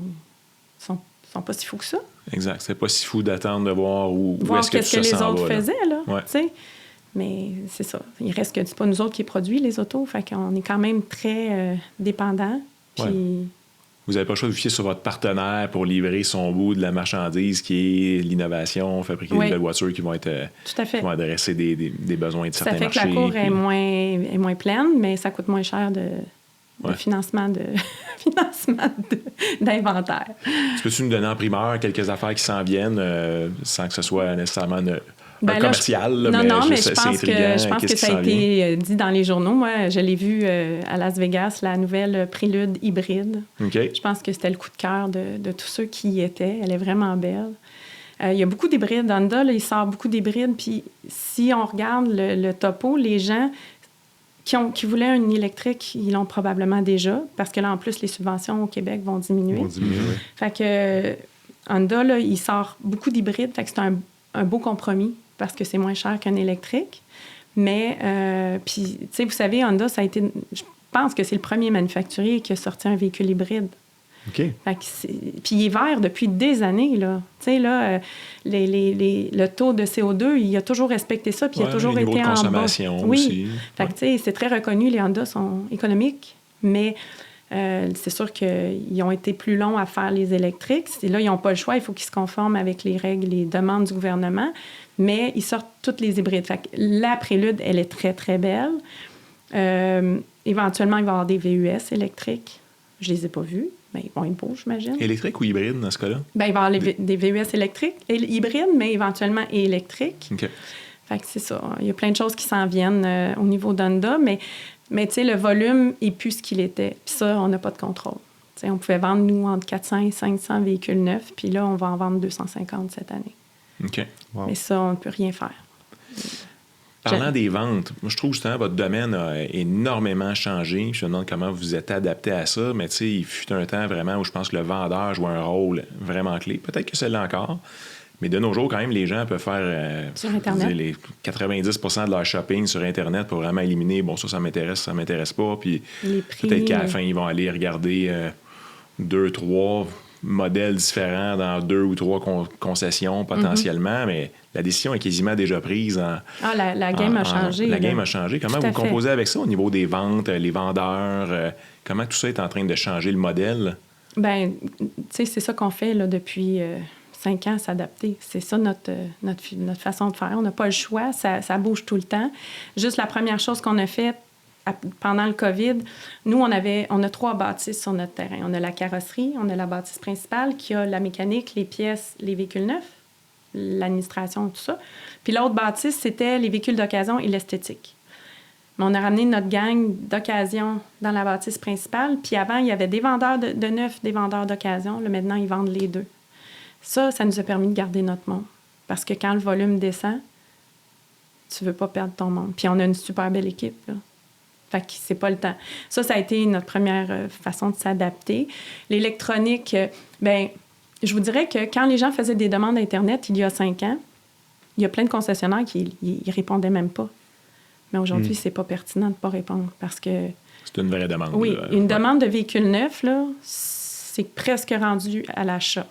ils sont pas si fous que ça. Exact. C'est pas si fou d'attendre de voir où est-ce que qu'est-ce que les autres faisaient, là. Ouais. Tu sais. Mais c'est ça. Il reste que c'est pas nous autres qui produisons les autos. Fait qu'on est quand même très dépendants. Puis... Ouais. Vous n'avez pas le choix de vous fier sur votre partenaire pour livrer son bout de la marchandise qui est l'innovation, fabriquer des nouvelles voitures qui vont être tout à fait. Qui vont adresser des besoins de certains marchés. Ça fait que la cour est moins pleine, mais ça coûte moins cher de financement d'inventaire. Tu peux-tu nous donner en primeur quelques affaires qui s'en viennent sans que ce soit nécessairement commercial? Non, mais je pense que ça a été dit dans les journaux. Moi, je l'ai vu à Las Vegas, la nouvelle Prélude hybride. Okay. Je pense que c'était le coup de cœur de tous ceux qui y étaient. Elle est vraiment belle. Il y a beaucoup d'hybrides. Honda, là, il sort beaucoup d'hybrides. Puis si on regarde le topo, les gens qui voulaient un électrique, ils l'ont probablement déjà. Parce que là, en plus, les subventions au Québec vont diminuer. Fait que Honda, là, il sort beaucoup d'hybrides. Fait que c'est un beau compromis parce que c'est moins cher qu'un électrique. Mais, puis, tu sais, vous savez, Honda, ça a été... Je pense que c'est le premier manufacturier qui a sorti un véhicule hybride. OK. Fait que puis il est vert depuis des années, là. Tu sais, là, le taux de CO2, il a toujours respecté ça, puis il a toujours été en bas. Le niveau de consommation oui. aussi. Fait que, tu sais, c'est très reconnu, les Honda sont économiques, mais c'est sûr qu'ils ont été plus longs à faire les électriques. Et là, ils n'ont pas le choix, il faut qu'ils se conforment avec les règles, les demandes du gouvernement, mais ils sortent toutes les hybrides. Fait que la Prélude, elle est très, très belle. Éventuellement, il va y avoir des VUS électriques. Je les ai pas vus. Mais ils vont être beaux, j'imagine. Électrique ou hybride, dans ce cas-là? Bien, il va y avoir des VUS électriques, hybrides, mais éventuellement électriques. OK. Fait que c'est ça. Il y a plein de choses qui s'en viennent au niveau d'Honda, mais tu sais, le volume n'est plus ce qu'il était. Puis ça, on n'a pas de contrôle. Tu sais, on pouvait vendre, nous, entre 400 et 500 véhicules neufs, puis là, on va en vendre 250 cette année. OK. Wow. Mais ça, on ne peut rien faire. Parlant des ventes, moi, je trouve justement votre domaine a énormément changé. Je me demande comment vous êtes adapté à ça, mais tu sais, il fut un temps vraiment où je pense que le vendeur jouait un rôle vraiment clé. Peut-être que c'est là encore, mais de nos jours, quand même, les gens peuvent faire Sur Internet. les 90% de leur shopping sur Internet pour vraiment éliminer, bon, ça m'intéresse, ça m'intéresse pas. Puis Les prix. peut-être qu'à la fin, ils vont aller regarder 2, 3 modèles différents dans 2 ou 3 concessions potentiellement, mais la décision est quasiment déjà prise. La game a changé. La game a changé. Comment Tout à vous composez avec ça au niveau des ventes, les vendeurs? Comment tout ça est en train de changer le modèle? Bien, tu sais, c'est ça qu'on fait là, depuis 5 ans, s'adapter. C'est ça notre façon de faire. On n'a pas le choix. Ça bouge tout le temps. Juste la première chose qu'on a faite pendant le COVID, nous, on a 3 bâtisses sur notre terrain. On a la carrosserie, on a la bâtisse principale qui a la mécanique, les pièces, les véhicules neufs, l'administration, tout ça. Puis l'autre bâtisse, c'était les véhicules d'occasion et l'esthétique. Mais on a ramené notre gang d'occasion dans la bâtisse principale. Puis avant, il y avait des vendeurs de neuf, des vendeurs d'occasion. Là, maintenant, ils vendent les deux. Ça nous a permis de garder notre monde. Parce que quand le volume descend, tu veux pas perdre ton monde. Puis on a une super belle équipe, là. Fait que c'est pas le temps. Ça a été notre première façon de s'adapter. L'électronique, je vous dirais que quand les gens faisaient des demandes Internet il y a 5 ans, il y a plein de concessionnaires qui y répondaient même pas. Mais aujourd'hui, c'est pas pertinent de pas répondre parce que... C'est une vraie demande. Oui, là. une demande de véhicule neuf, là, c'est presque rendu à l'achat.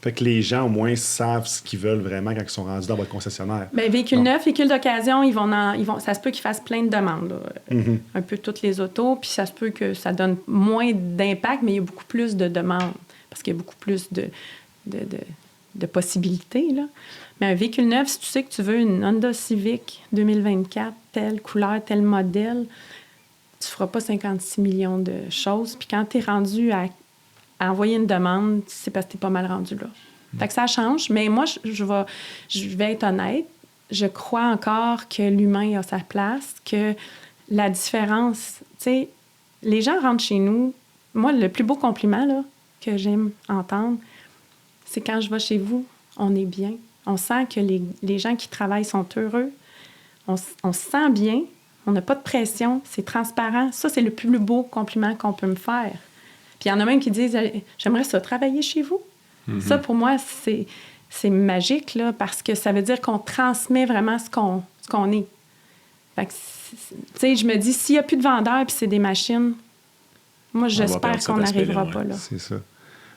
Fait que les gens, au moins, savent ce qu'ils veulent vraiment quand ils sont rendus dans votre concessionnaire. Bien, véhicule neuf, véhicule d'occasion, ça se peut qu'ils fassent plein de demandes. Là. Un peu toutes les autos, puis ça se peut que ça donne moins d'impact, mais il y a beaucoup plus de demandes parce qu'il y a beaucoup plus de possibilités. Là. Mais un véhicule neuf, si tu sais que tu veux une Honda Civic 2024, telle couleur, tel modèle, tu ne feras pas 56 millions de choses. Puis quand tu es rendu à envoyer une demande, c'est parce que tu es pas mal rendu là. Fait que ça change, mais moi, je vais être honnête. Je crois encore que l'humain a sa place, que la différence... Tu sais, les gens rentrent chez nous. Moi, le plus beau compliment là, que j'aime entendre, c'est quand je vais chez vous, on est bien. On sent que les gens qui travaillent sont heureux. On se sent bien. On n'a pas de pression. C'est transparent. Ça, c'est le plus beau compliment qu'on peut me faire. Puis il y en a même qui disent « J'aimerais ça, travailler chez vous. » Ça, pour moi, c'est magique, là, parce que ça veut dire qu'on transmet vraiment ce qu'on est. Fait que, tu sais, je me dis, s'il n'y a plus de vendeurs puis c'est des machines, moi, j'espère qu'on n'arrivera pas là. C'est ça.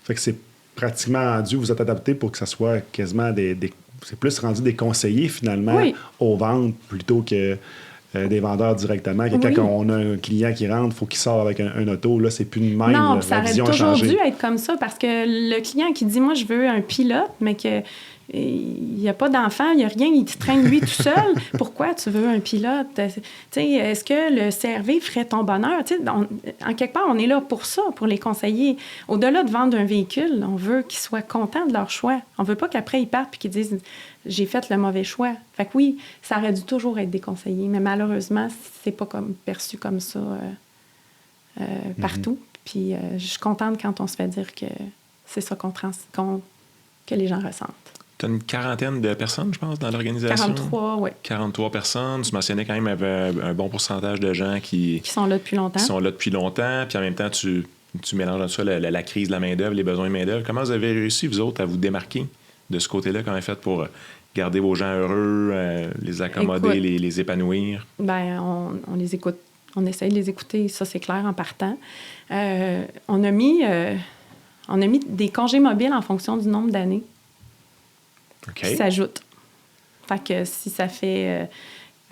Fait que c'est pratiquement rendu, vous êtes adapté pour que ça soit quasiment c'est plus rendu des conseillers, finalement, aux ventes, plutôt que... des vendeurs directement. Quand on a un client qui rentre, il faut qu'il sorte avec un auto. Là, c'est plus de même. Non, la ça aurait vision toujours a changé. dû être comme ça parce que le client qui dit « Moi, je veux un pilote », mais qu'il n'y a pas d'enfant, il n'y a rien, il te traîne lui tout seul. Pourquoi tu veux un pilote? Est-ce que le CRV ferait ton bonheur? En quelque part, on est là pour ça, pour les conseiller. Au-delà de vendre un véhicule, on veut qu'ils soient contents de leur choix. On ne veut pas qu'après, ils partent et qu'ils disent « J'ai fait le mauvais choix ». Fait que oui, ça aurait dû toujours être des conseillers, mais malheureusement, c'est pas perçu comme ça partout. Puis je suis contente quand on se fait dire que c'est ça que les gens ressentent. Tu as une quarantaine de personnes, je pense, dans l'organisation? 43, oui. 43 personnes. Tu mentionnais quand même un bon pourcentage de gens qui sont là depuis longtemps. Qui sont là depuis longtemps. Puis en même temps, tu mélanges ça, la crise de la main-d'œuvre, les besoins de main-d'œuvre. Comment vous avez réussi, vous autres, à vous démarquer de ce côté-là? Comment vous faites pour garder vos gens heureux, les accommoder, les épanouir? Bien, on les écoute. On essaye de les écouter, ça, c'est clair, en partant. On a mis des congés mobiles en fonction du nombre d'années qui s'ajoutent. Fait que si ça fait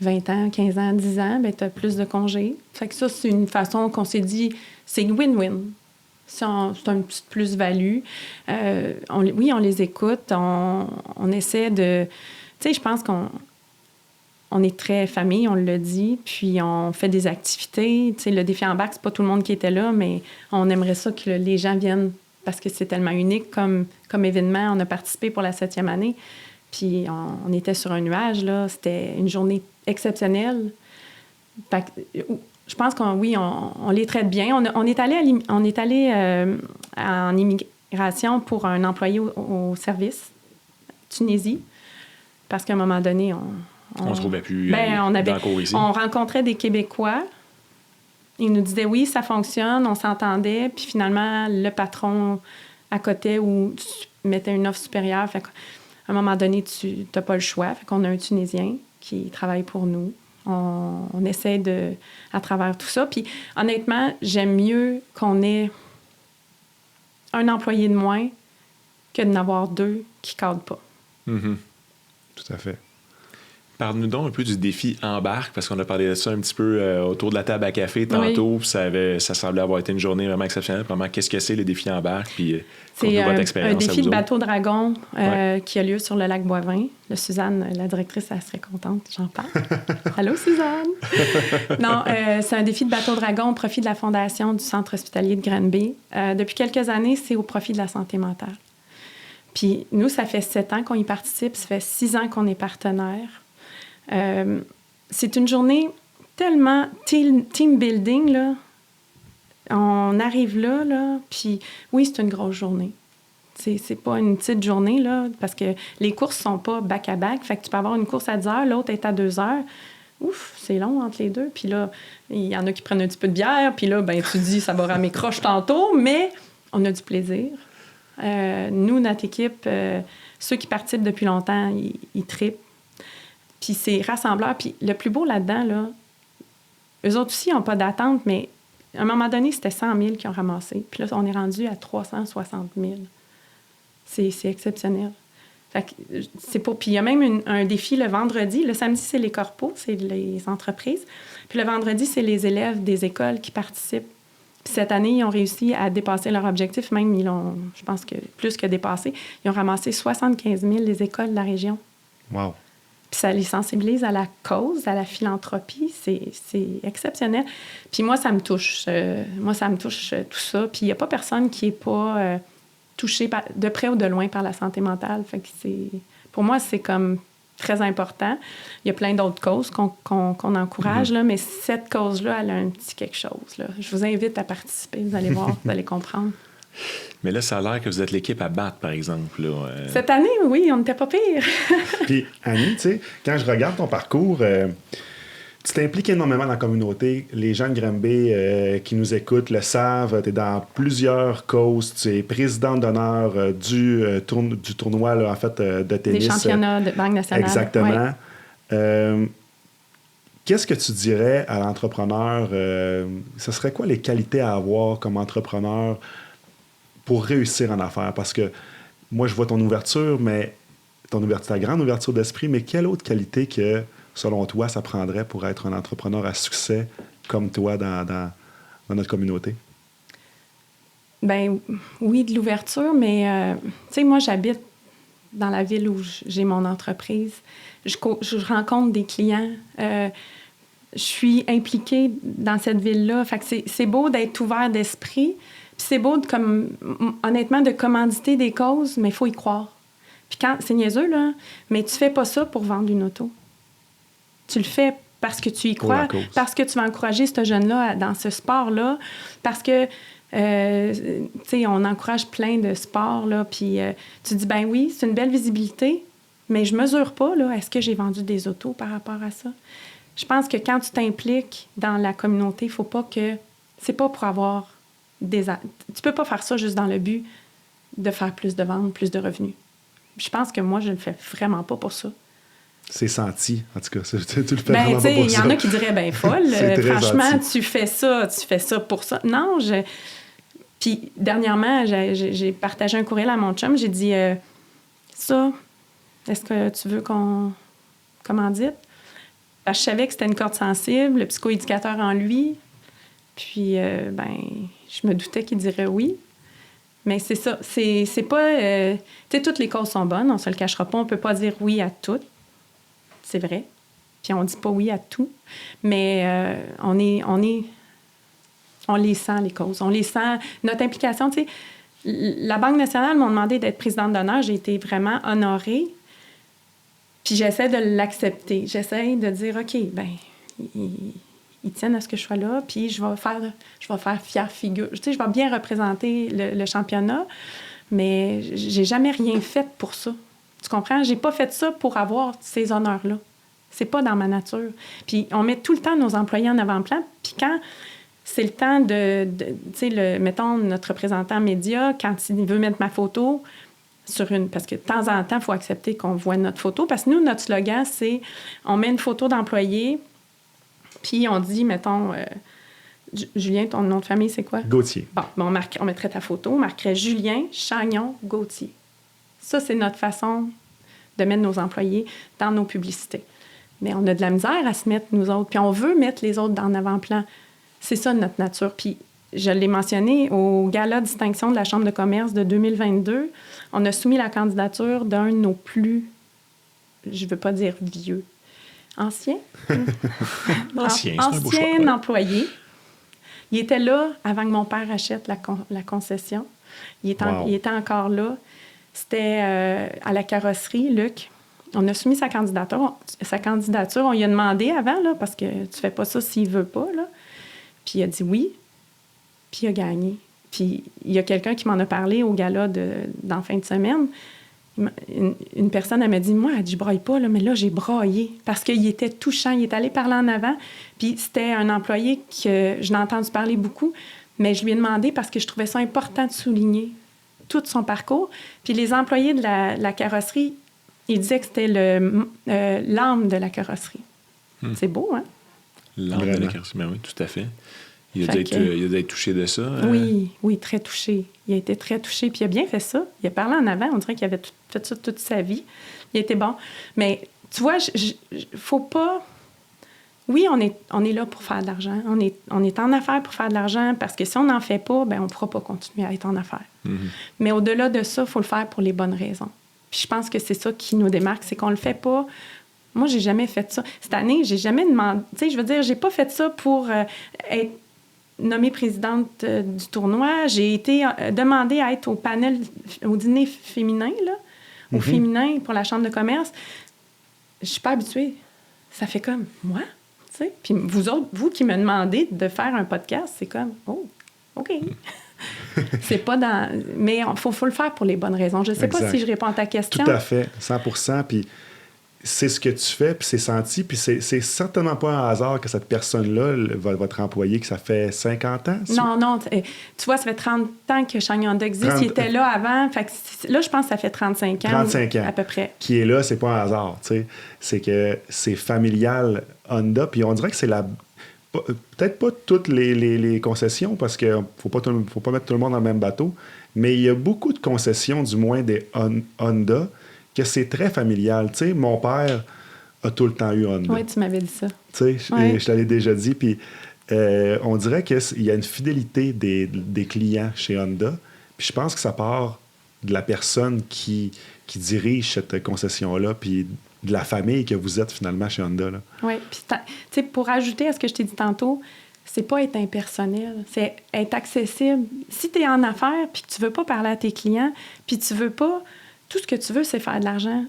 20 ans, 15 ans, 10 ans, bien, tu as plus de congés. Fait que ça, c'est une façon qu'on s'est dit, c'est win-win. C'est une petite plus-value. On les écoute. On essaie de... Tu sais, je pense qu'on est très famille, on l'a dit, puis on fait des activités. Tu sais, le défi embarque, c'est pas tout le monde qui était là, mais on aimerait ça que les gens viennent parce que c'est tellement unique comme événement. On a participé pour la 7e année, puis on était sur un nuage, là. C'était une journée exceptionnelle. Fait que, je pense qu'on les traite bien. On est allé en immigration pour un employé au service Tunisie, parce qu'à un moment donné, On se trouvait plus on dans le cours ici. On rencontrait des Québécois. Ils nous disaient oui, ça fonctionne, on s'entendait. Puis finalement, le patron à côté où tu mettais une offre supérieure. Fait qu'à un moment donné, tu n'as pas le choix. Fait qu'on a un Tunisien qui travaille pour nous. On essaie à travers tout ça. Puis honnêtement, j'aime mieux qu'on ait un employé de moins que d'en avoir 2 qui ne cadrent pas. Mm-hmm. Tout à fait. Parle-nous donc un peu du défi Embarque, parce qu'on a parlé de ça un petit peu autour de la table à café tantôt, puis ça semblait avoir été une journée vraiment exceptionnelle. Vraiment, qu'est-ce que c'est le défi Embarque? Puis, c'est un défi de bateau dragon qui a lieu sur le lac Boivin. Suzanne, la directrice, elle serait contente, j'en parle. Allô, Suzanne? Non, c'est un défi de bateau dragon au profit de la Fondation du Centre hospitalier de Granby. Depuis quelques années, c'est au profit de la santé mentale. Puis nous, ça fait 7 ans qu'on y participe, ça fait 6 ans qu'on est partenaire. C'est une journée tellement team building, là. On arrive là, puis oui, c'est une grosse journée. C'est pas une petite journée, là, parce que les courses sont pas back-à-back. Fait que tu peux avoir une course à 10 heures, l'autre est à 2 heures. Ouf, c'est long entre les deux. Puis là, il y en a qui prennent un petit peu de bière, puis là, ben tu dis, ça va ramer croche tantôt, mais on a du plaisir. Nous, notre équipe, ceux qui participent depuis longtemps, ils trippent. Puis c'est rassembleur. Puis le plus beau là-dedans, là, eux autres aussi n'ont pas d'attente, mais à un moment donné, c'était 100 000 qui ont ramassé. Puis là, on est rendu à 360 000. C'est exceptionnel. Fait que c'est pour... Puis il y a même un défi le vendredi. Le samedi, c'est les corpos, c'est les entreprises. Puis le vendredi, c'est les élèves des écoles qui participent. Puis cette année, ils ont réussi à dépasser leur objectif. Même, ils l'ont, je pense que plus que dépassé. Ils ont ramassé 75 000 les écoles de la région. Wow! Puis ça les sensibilise à la cause, à la philanthropie. C'est exceptionnel. Puis moi, ça me touche. Tout ça. Puis il n'y a pas personne qui n'est pas touché de près ou de loin par la santé mentale. Fait que pour moi, c'est comme très important. Il y a plein d'autres causes qu'on encourage, là, mais cette cause-là, elle a un petit quelque chose. Là. Je vous invite à participer. Vous allez voir, vous allez comprendre. Mais là, ça a l'air que vous êtes l'équipe à battre, par exemple. Là. Cette année, oui, on n'était pas pire. Puis, Annie, tu sais, quand je regarde ton parcours, tu t'impliques énormément dans la communauté. Les gens de Granby qui nous écoutent le savent. Tu es dans plusieurs causes. Tu es présidente d'honneur du tournoi, là, en fait, de tennis. Des championnats de Banque nationale. Exactement. Oui. Qu'est-ce que tu dirais à l'entrepreneur? Ce serait quoi les qualités à avoir comme entrepreneur pour réussir en affaires? Parce que moi, je vois ton ouverture, mais ta grande ouverture d'esprit, mais quelle autre qualité que, selon toi, ça prendrait pour être un entrepreneur à succès comme toi dans notre communauté? Ben oui, de l'ouverture, mais tu sais, moi, j'habite dans la ville où j'ai mon entreprise. Je rencontre des clients. Je suis impliquée dans cette ville-là. Fait que c'est beau d'être ouvert d'esprit. Puis c'est beau, honnêtement, de commanditer des causes, mais il faut y croire. Puis c'est niaiseux, là, mais tu fais pas ça pour vendre une auto. Tu le fais parce que tu y crois, parce que tu vas encourager ce jeune-là dans ce sport-là, parce que, tu sais, on encourage plein de sports, là, puis tu dis, ben oui, c'est une belle visibilité, mais je mesure pas, là, est-ce que j'ai vendu des autos par rapport à ça? Je pense que quand tu t'impliques dans la communauté, il faut pas que... C'est pas pour avoir tu peux pas faire ça juste dans le but de faire plus de ventes, plus de revenus. Je pense que moi, je le fais vraiment pas pour ça. C'est senti, en tout cas. Tu le fais vraiment pas pour ça. Il y en a qui diraient, ben folle, franchement, tu fais ça pour ça. Non, Puis, dernièrement, j'ai partagé un courriel à mon chum. J'ai dit, ça, est-ce que tu veux qu'on commandite? Parce que je savais que c'était une corde sensible, le psychoéducateur en lui. Puis, je me doutais qu'il dirait oui. Mais c'est ça. C'est pas... tu sais, toutes les causes sont bonnes, on se le cachera pas. On peut pas dire oui à toutes. C'est vrai. Puis on dit pas oui à tout. Mais on les sent, les causes. On les sent. Notre implication, tu sais... La Banque nationale m'a demandé d'être présidente d'honneur. J'ai été vraiment honorée. Puis j'essaie de l'accepter. J'essaie de dire, OK, ben ils tiennent à ce que je sois là, puis je vais faire fière figure. Tu sais, je vais bien représenter le championnat, mais j'ai jamais rien fait pour ça. Tu comprends? J'ai pas fait ça pour avoir ces honneurs-là. C'est pas dans ma nature. Puis on met tout le temps nos employés en avant-plan. Puis quand c'est le temps tu sais, mettons, notre représentant média, quand il veut mettre ma photo sur une... Parce que de temps en temps, il faut accepter qu'on voit notre photo. Parce que nous, notre slogan, c'est on met une photo d'employé, puis on dit, mettons... Julien, ton nom de famille, c'est quoi? Gauthier. Bon, on mettrait ta photo, on marquerait Julien Chagnon Gauthier. Ça, c'est notre façon de mettre nos employés dans nos publicités. Mais on a de la misère à se mettre, nous autres, puis on veut mettre les autres dans l'avant-plan. C'est ça, notre nature. Puis je l'ai mentionné, au gala distinction de la Chambre de commerce de 2022, on a soumis la candidature d'un de nos plus, je ne veux pas dire vieux, ancien employé. Il était là avant que mon père achète la concession. Il était encore là. C'était à la carrosserie, Luc. On a soumis sa candidature. On lui a demandé avant, là, parce que tu fais pas ça s'il veut pas, là. Puis il a dit oui. Puis il a gagné. Puis il y a quelqu'un qui m'en a parlé au gala dans fin de semaine. Une personne, elle m'a dit, moi, elle dit, je braille pas, là, mais là, j'ai braillé. Parce qu'il était touchant. Il est allé parler en avant. Puis c'était un employé que je l'ai entendu parler beaucoup, mais je lui ai demandé parce que je trouvais ça important de souligner tout son parcours. Puis les employés de la carrosserie, ils disaient que c'était l'âme de la carrosserie. C'est beau, hein? L'âme de la carrosserie, ben oui, tout à fait. Il a dû être touché de ça. Oui, très touché. Il a été très touché, puis il a bien fait ça. Il a parlé en avant, on dirait qu'il avait fait ça toute sa vie. Il a été bon. Mais tu vois, faut pas... Oui, on est là pour faire de l'argent. On est en affaires pour faire de l'argent, parce que si on n'en fait pas, ben on ne pourra pas continuer à être en affaires. Mm-hmm. Mais au-delà de ça, il faut le faire pour les bonnes raisons. Puis je pense que c'est ça qui nous démarque, c'est qu'on le fait pas... Moi, j'ai jamais fait ça. Cette année, j'ai jamais demandé... Tu sais, je veux dire, j'ai pas fait ça pour être nommée présidente du tournoi. J'ai été demandée à être au panel, au dîner féminin, là, au féminin pour la Chambre de commerce. Je suis pas habituée. Ça fait comme, moi? Tu sais? Puis vous qui me demandez de faire un podcast, c'est comme, oh, OK. C'est pas dans... Mais il faut le faire pour les bonnes raisons. Je sais pas si je réponds à ta question. Tout à fait, 100%. Puis c'est ce que tu fais, puis c'est senti, puis c'est certainement pas un hasard que cette personne-là, votre employé, que ça fait 50 ans? Non, tu vois, ça fait 30 ans que Chagnon existe. Il était là avant. Fait que là, je pense que ça fait 35 ans. 35 ans. À peu près. Qui est là, c'est pas un hasard, tu sais. C'est que c'est familial Honda, puis on dirait que c'est peut-être pas toutes les concessions, parce qu'il ne faut pas mettre tout le monde dans le même bateau, mais il y a beaucoup de concessions, du moins des Honda, que c'est très familial. Tu sais, mon père a tout le temps eu Honda. Oui, tu m'avais dit ça. Tu sais, je t'avais déjà dit. Puis on dirait qu'il y a une fidélité des clients chez Honda. Puis je pense que ça part de la personne qui dirige cette concession-là, puis de la famille que vous êtes finalement chez Honda. Oui, puis tu sais, pour ajouter à ce que je t'ai dit tantôt, c'est pas être impersonnel, c'est être accessible. Si tu es en affaires, puis que tu veux pas parler à tes clients, puis tu veux pas... Tout ce que tu veux, c'est faire de l'argent.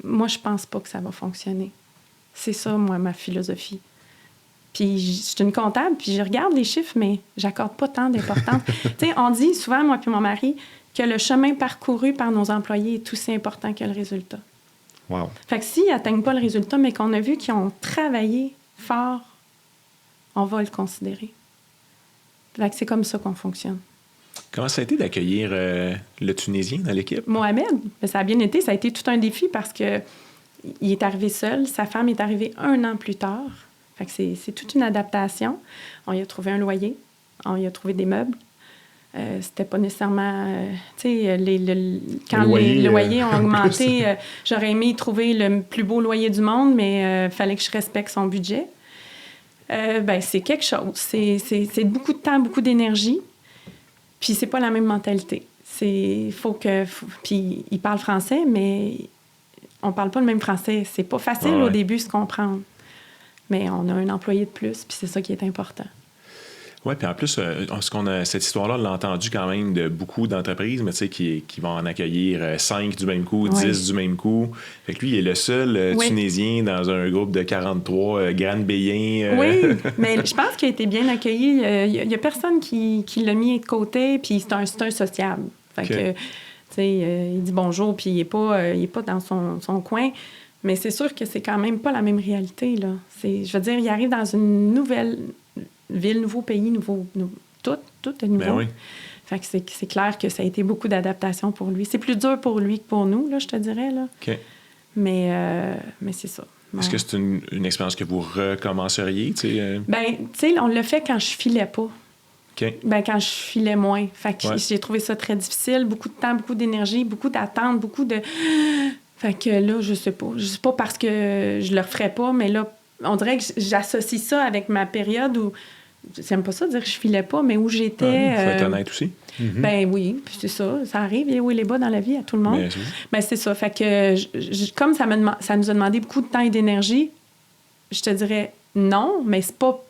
Moi, je pense pas que ça va fonctionner. C'est ça, moi, ma philosophie. Puis, je suis une comptable, puis je regarde les chiffres, mais j'accorde pas tant d'importance. Tu sais, on dit souvent, moi puis mon mari, que le chemin parcouru par nos employés est aussi important que le résultat. Wow. Fait que s'ils n'atteignent pas le résultat, mais qu'on a vu qu'ils ont travaillé fort, on va le considérer. Fait que c'est comme ça qu'on fonctionne. Comment ça a été d'accueillir le Tunisien dans l'équipe? Mohamed, ça a bien été. Ça a été tout un défi parce qu'il est arrivé seul. Sa femme est arrivée 1 an plus tard. Fait que c'est toute une adaptation. On y a trouvé un loyer. On y a trouvé des meubles. C'était pas nécessairement... tu sais, quand les loyers ont augmenté, j'aurais aimé trouver le plus beau loyer du monde, mais il fallait que je respecte son budget. C'est quelque chose. C'est beaucoup de temps, beaucoup d'énergie. Puis c'est pas la même mentalité. Puis il parle français, mais on parle pas le même français. C'est pas facile au début se comprendre. Mais on a un employé de plus, puis c'est ça qui est important. Oui, puis en plus, cette histoire-là, on l'a entendu quand même de beaucoup d'entreprises, mais tu sais, qui vont en accueillir 5 du même coup, 10 du même coup. Fait que lui, il est le seul Tunisien dans un groupe de 43 Grands-Béiens. Oui, mais je pense qu'il a été bien accueilli. Il y a personne qui l'a mis de côté, puis c'est un sociable. Fait que, Tu sais, il dit bonjour, puis il est pas dans son coin. Mais c'est sûr que c'est quand même pas la même réalité, là. Je veux dire, il arrive dans une nouvelle ville, nouveau pays, tout est nouveau. Ben oui. Fait que c'est clair que ça a été beaucoup d'adaptation pour lui. C'est plus dur pour lui que pour nous, là, je te dirais, là. OK. Mais c'est ça. Bon. Est-ce que c'est une expérience que vous recommenceriez, tu sais? Ben, tu sais, on l'a fait quand je filais pas. OK. Ben, quand je filais moins. Fait que Ouais. j'ai trouvé ça très difficile. Beaucoup de temps, beaucoup d'énergie, beaucoup d'attente, beaucoup de... Fait que là, je sais pas. Je sais pas parce que je le referais pas, mais là, on dirait que j'associe ça avec ma période où... J'aime pas ça dire que je filais pas, mais où j'étais... Il faut être honnête aussi. Ben oui, puis c'est ça. Ça arrive, il y a haut et les bas dans la vie à tout le monde. Bien sûr. Ben c'est ça. Fait que comme ça nous a demandé beaucoup de temps et d'énergie, je te dirais non, mais c'est pas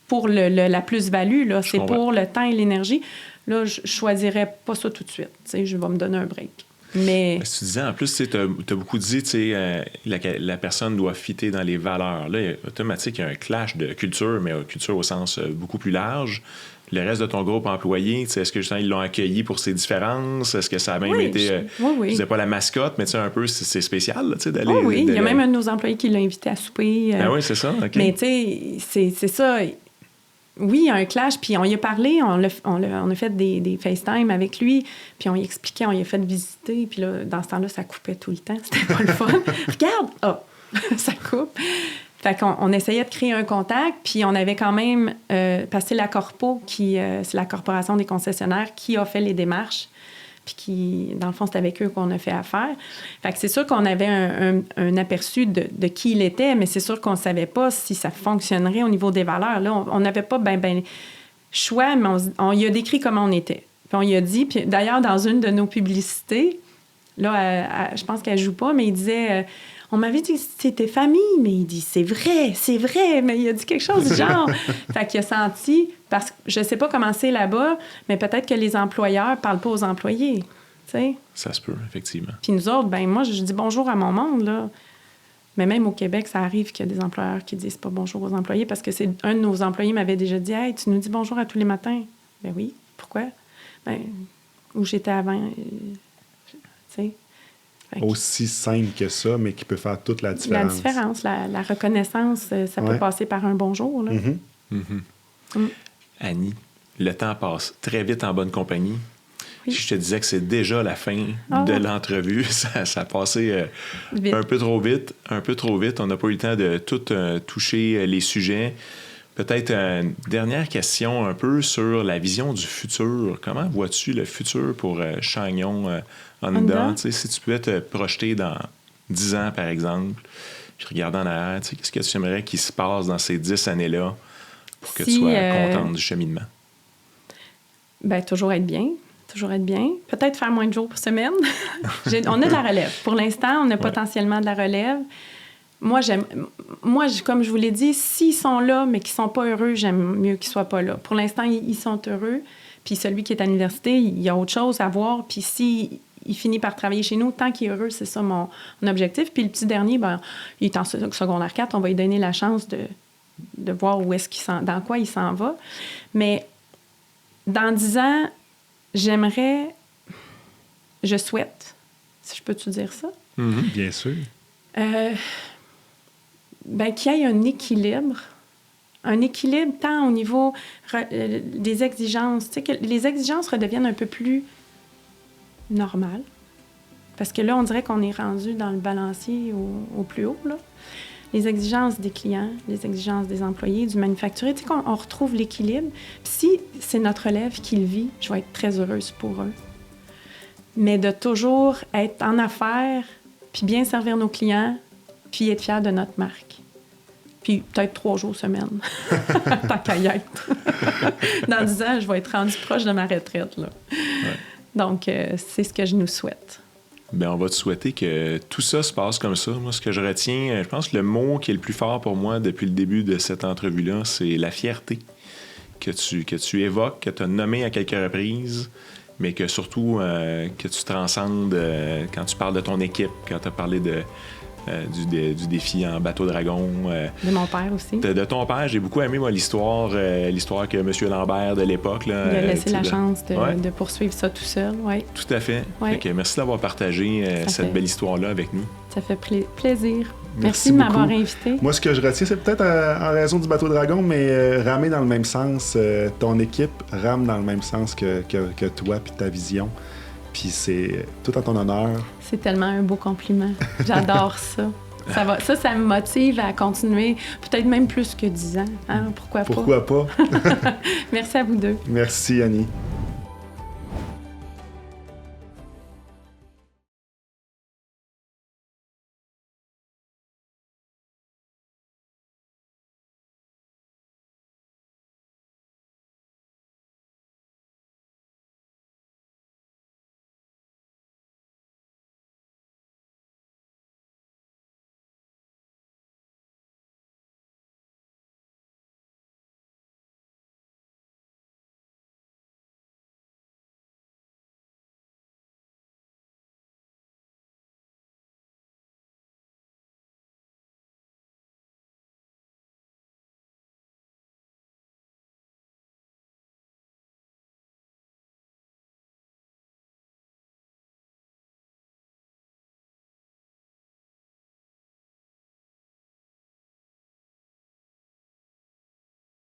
pour la plus-value, là. C'est comprends. pour le temps et l'énergie. Là, je choisirais pas ça tout de suite. Tu sais, je vais me donner un break. Mais... Parce que tu disais, en plus, tu as beaucoup dit, tu sais, la personne doit fitter dans les valeurs. Là, automatique, il y a un clash de culture, mais culture au sens beaucoup plus large. Le reste de ton groupe employé, tu sais, est-ce que justement, ils l'ont accueilli pour ses différences? Est-ce que ça a même Oui, été... oui. Je disais pas la mascotte, mais tu sais, un peu, c'est spécial, là, tu sais, d'aller... Oh oui, il y a même un de nos employés qui l'a invité à souper. Ah oui, c'est ça, OK. Mais tu sais, c'est ça. Oui, il y a un clash, puis on y a parlé, on a fait des FaceTime avec lui, puis on y expliquait, on y a fait visiter, puis là, dans ce temps-là, ça coupait tout le temps. C'était pas le fun. Regarde! Oh! Ça coupe. Fait qu'on essayait de créer un contact, puis on avait quand même passé la Corpo, c'est la Corporation des concessionnaires, qui a fait les démarches, puis qui, dans le fond, c'est avec eux qu'on a fait affaire. Fait que c'est sûr qu'on avait un aperçu de qui il était, mais c'est sûr qu'on ne savait pas si ça fonctionnerait au niveau des valeurs. Là, on n'avait pas ben choix, mais on y a décrit comment on était. Puis on y a dit, puis d'ailleurs, dans une de nos publicités, là, je pense qu'elle ne joue pas, mais il disait... on m'avait dit que c'était famille, mais il dit c'est vrai, mais il a dit quelque chose du genre. Fait qu'il a senti, parce que je sais pas comment c'est là-bas, mais peut-être que les employeurs parlent pas aux employés, tu sais. Ça se peut, effectivement. Puis nous autres, ben moi, je dis bonjour à mon monde, là. Mais même au Québec, ça arrive qu'il y a des employeurs qui disent pas bonjour aux employés, parce que c'est un de nos employés m'avait déjà dit « Hey, tu nous dis bonjour à tous les matins. » Ben oui, pourquoi? Ben, où j'étais avant, tu sais. Aussi simple que ça, mais qui peut faire toute la différence. La différence, la reconnaissance, ça peut passer par un bonjour. Là. Annie, le temps passe très vite en bonne compagnie. Oui. Si je te disais que c'est déjà la fin de l'entrevue, ça a passé un peu trop vite. On n'a pas eu le temps de tout toucher les sujets. Peut-être une dernière question un peu sur la vision du futur. Comment vois-tu le futur pour Chagnon Honda? Si tu pouvais te projeter dans 10 ans, par exemple, puis regarder en arrière, qu'est-ce que tu aimerais qu'il se passe dans ces 10 années-là pour que tu sois contente du cheminement? Bien, toujours être bien. Peut-être faire moins de jours par semaine. On a de la relève. Pour l'instant, on a potentiellement de la relève. Moi, comme je vous l'ai dit, s'ils sont là, mais qu'ils ne sont pas heureux, j'aime mieux qu'ils ne soient pas là. Pour l'instant, ils sont heureux. Puis celui qui est à l'université, il y a autre chose à voir. Puis s'il finit par travailler chez nous, tant qu'il est heureux, c'est ça mon objectif. Puis le petit dernier, ben, il est en secondaire 4. On va lui donner la chance de voir dans quoi il s'en va. Mais dans 10 ans, je souhaite, si je peux te dire ça. Bien sûr. Qu'il y ait un équilibre tant au niveau des exigences, que les exigences redeviennent un peu plus normales. Parce que là, on dirait qu'on est rendu dans le balancier au plus haut, là. Les exigences des clients, les exigences des employés, du manufacturier, qu'on retrouve l'équilibre. Puis si c'est notre élève qui le vit, je vais être très heureuse pour eux. Mais de toujours être en affaires, puis bien servir nos clients, puis être fier de notre marque. Puis peut-être 3 jours semaine, tant qu'à y être. Dans 10 ans, je vais être rendue proche de ma retraite, là. Ouais. Donc, c'est ce que je nous souhaite. Bien, on va te souhaiter que tout ça se passe comme ça. Moi, ce que je retiens, je pense que le mot qui est le plus fort pour moi depuis le début de cette entrevue-là, c'est la fierté que tu évoques, que tu as nommé à quelques reprises, mais que surtout que tu transcendes quand tu parles de ton équipe, quand tu as parlé du défi en bateau dragon. De mon père aussi. De ton père, j'ai beaucoup aimé moi, l'histoire que M. Lambert de l'époque. Là, il a laissé la chance de poursuivre ça tout seul, oui. Tout à fait. Ouais. Fait que merci d'avoir partagé cette belle histoire-là avec nous. Ça fait plaisir. Merci de beaucoup. m'avoir invité. Moi, ce que je retiens, c'est peut-être en raison du bateau dragon, mais ramer dans le même sens. Ton équipe rame dans le même sens que toi puis ta vision. Puis c'est tout en ton honneur. C'est tellement un beau compliment. J'adore ça. Ça me motive à continuer, peut-être même plus que 10 ans. Hein? Pourquoi pas? Pourquoi pas? Merci à vous deux. Merci, Annie.